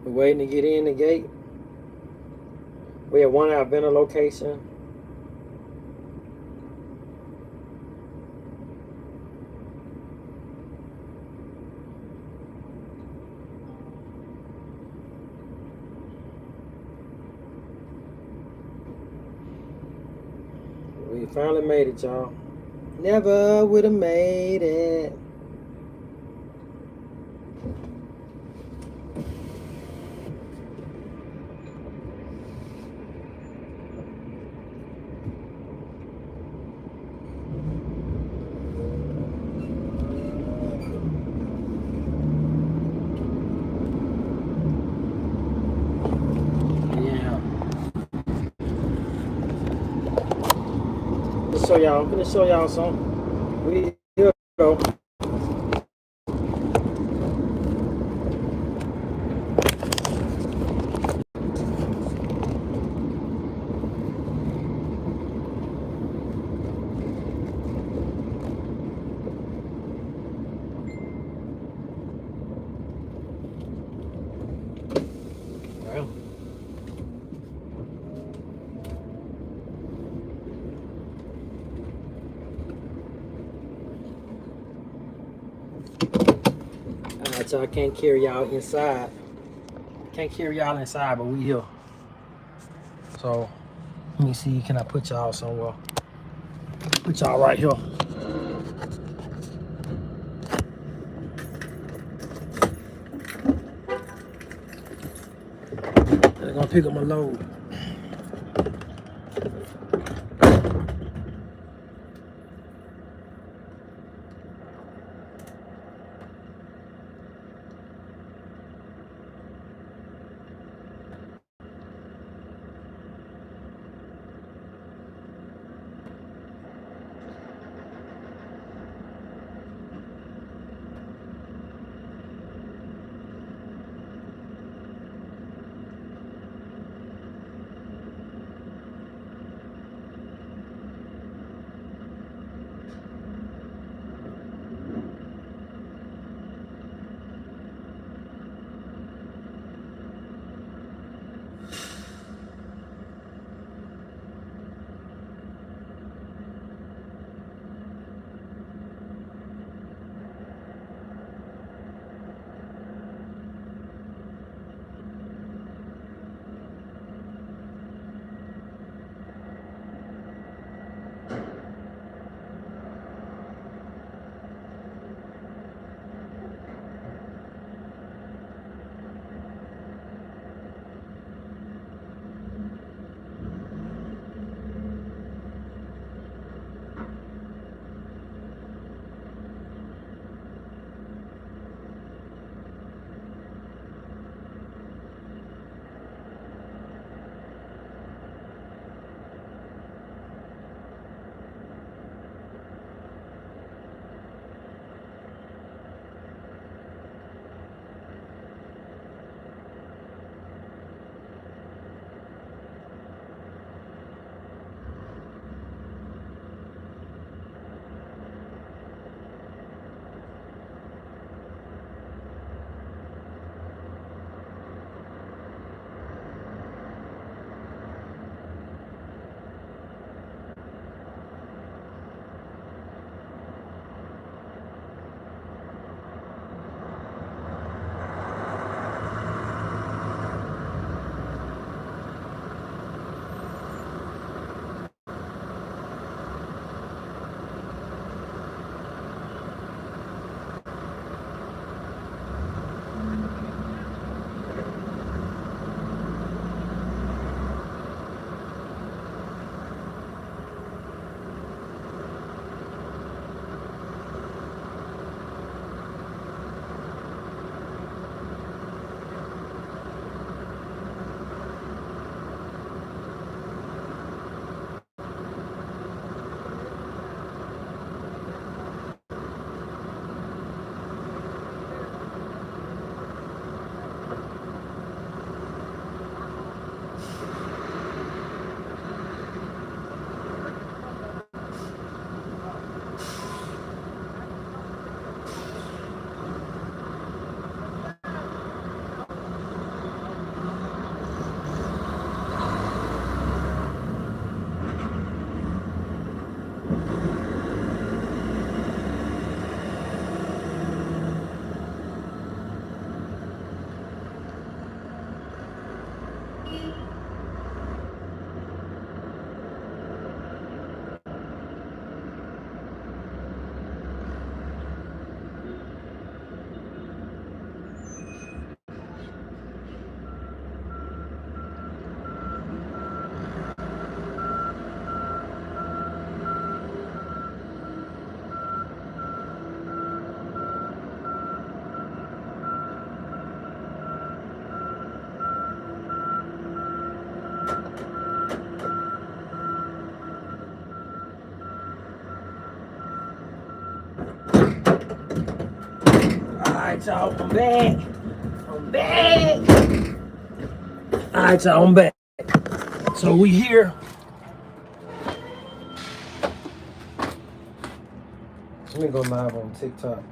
We're waiting to get in the gate. We have one at our vendor location. We finally made it, y'all. Never would have made it. I'm gonna show y'all something. We here go. Well. Alright, y'all, can't carry y'all inside. Can't carry y'all inside, but we here. So let me see, can I put y'all somewhere? Put y'all right here. They're gonna pick up my load. Alright, y'all, I'm back. I'm back. Alright, y'all, I'm back. So we here. Let me go live on TikTok.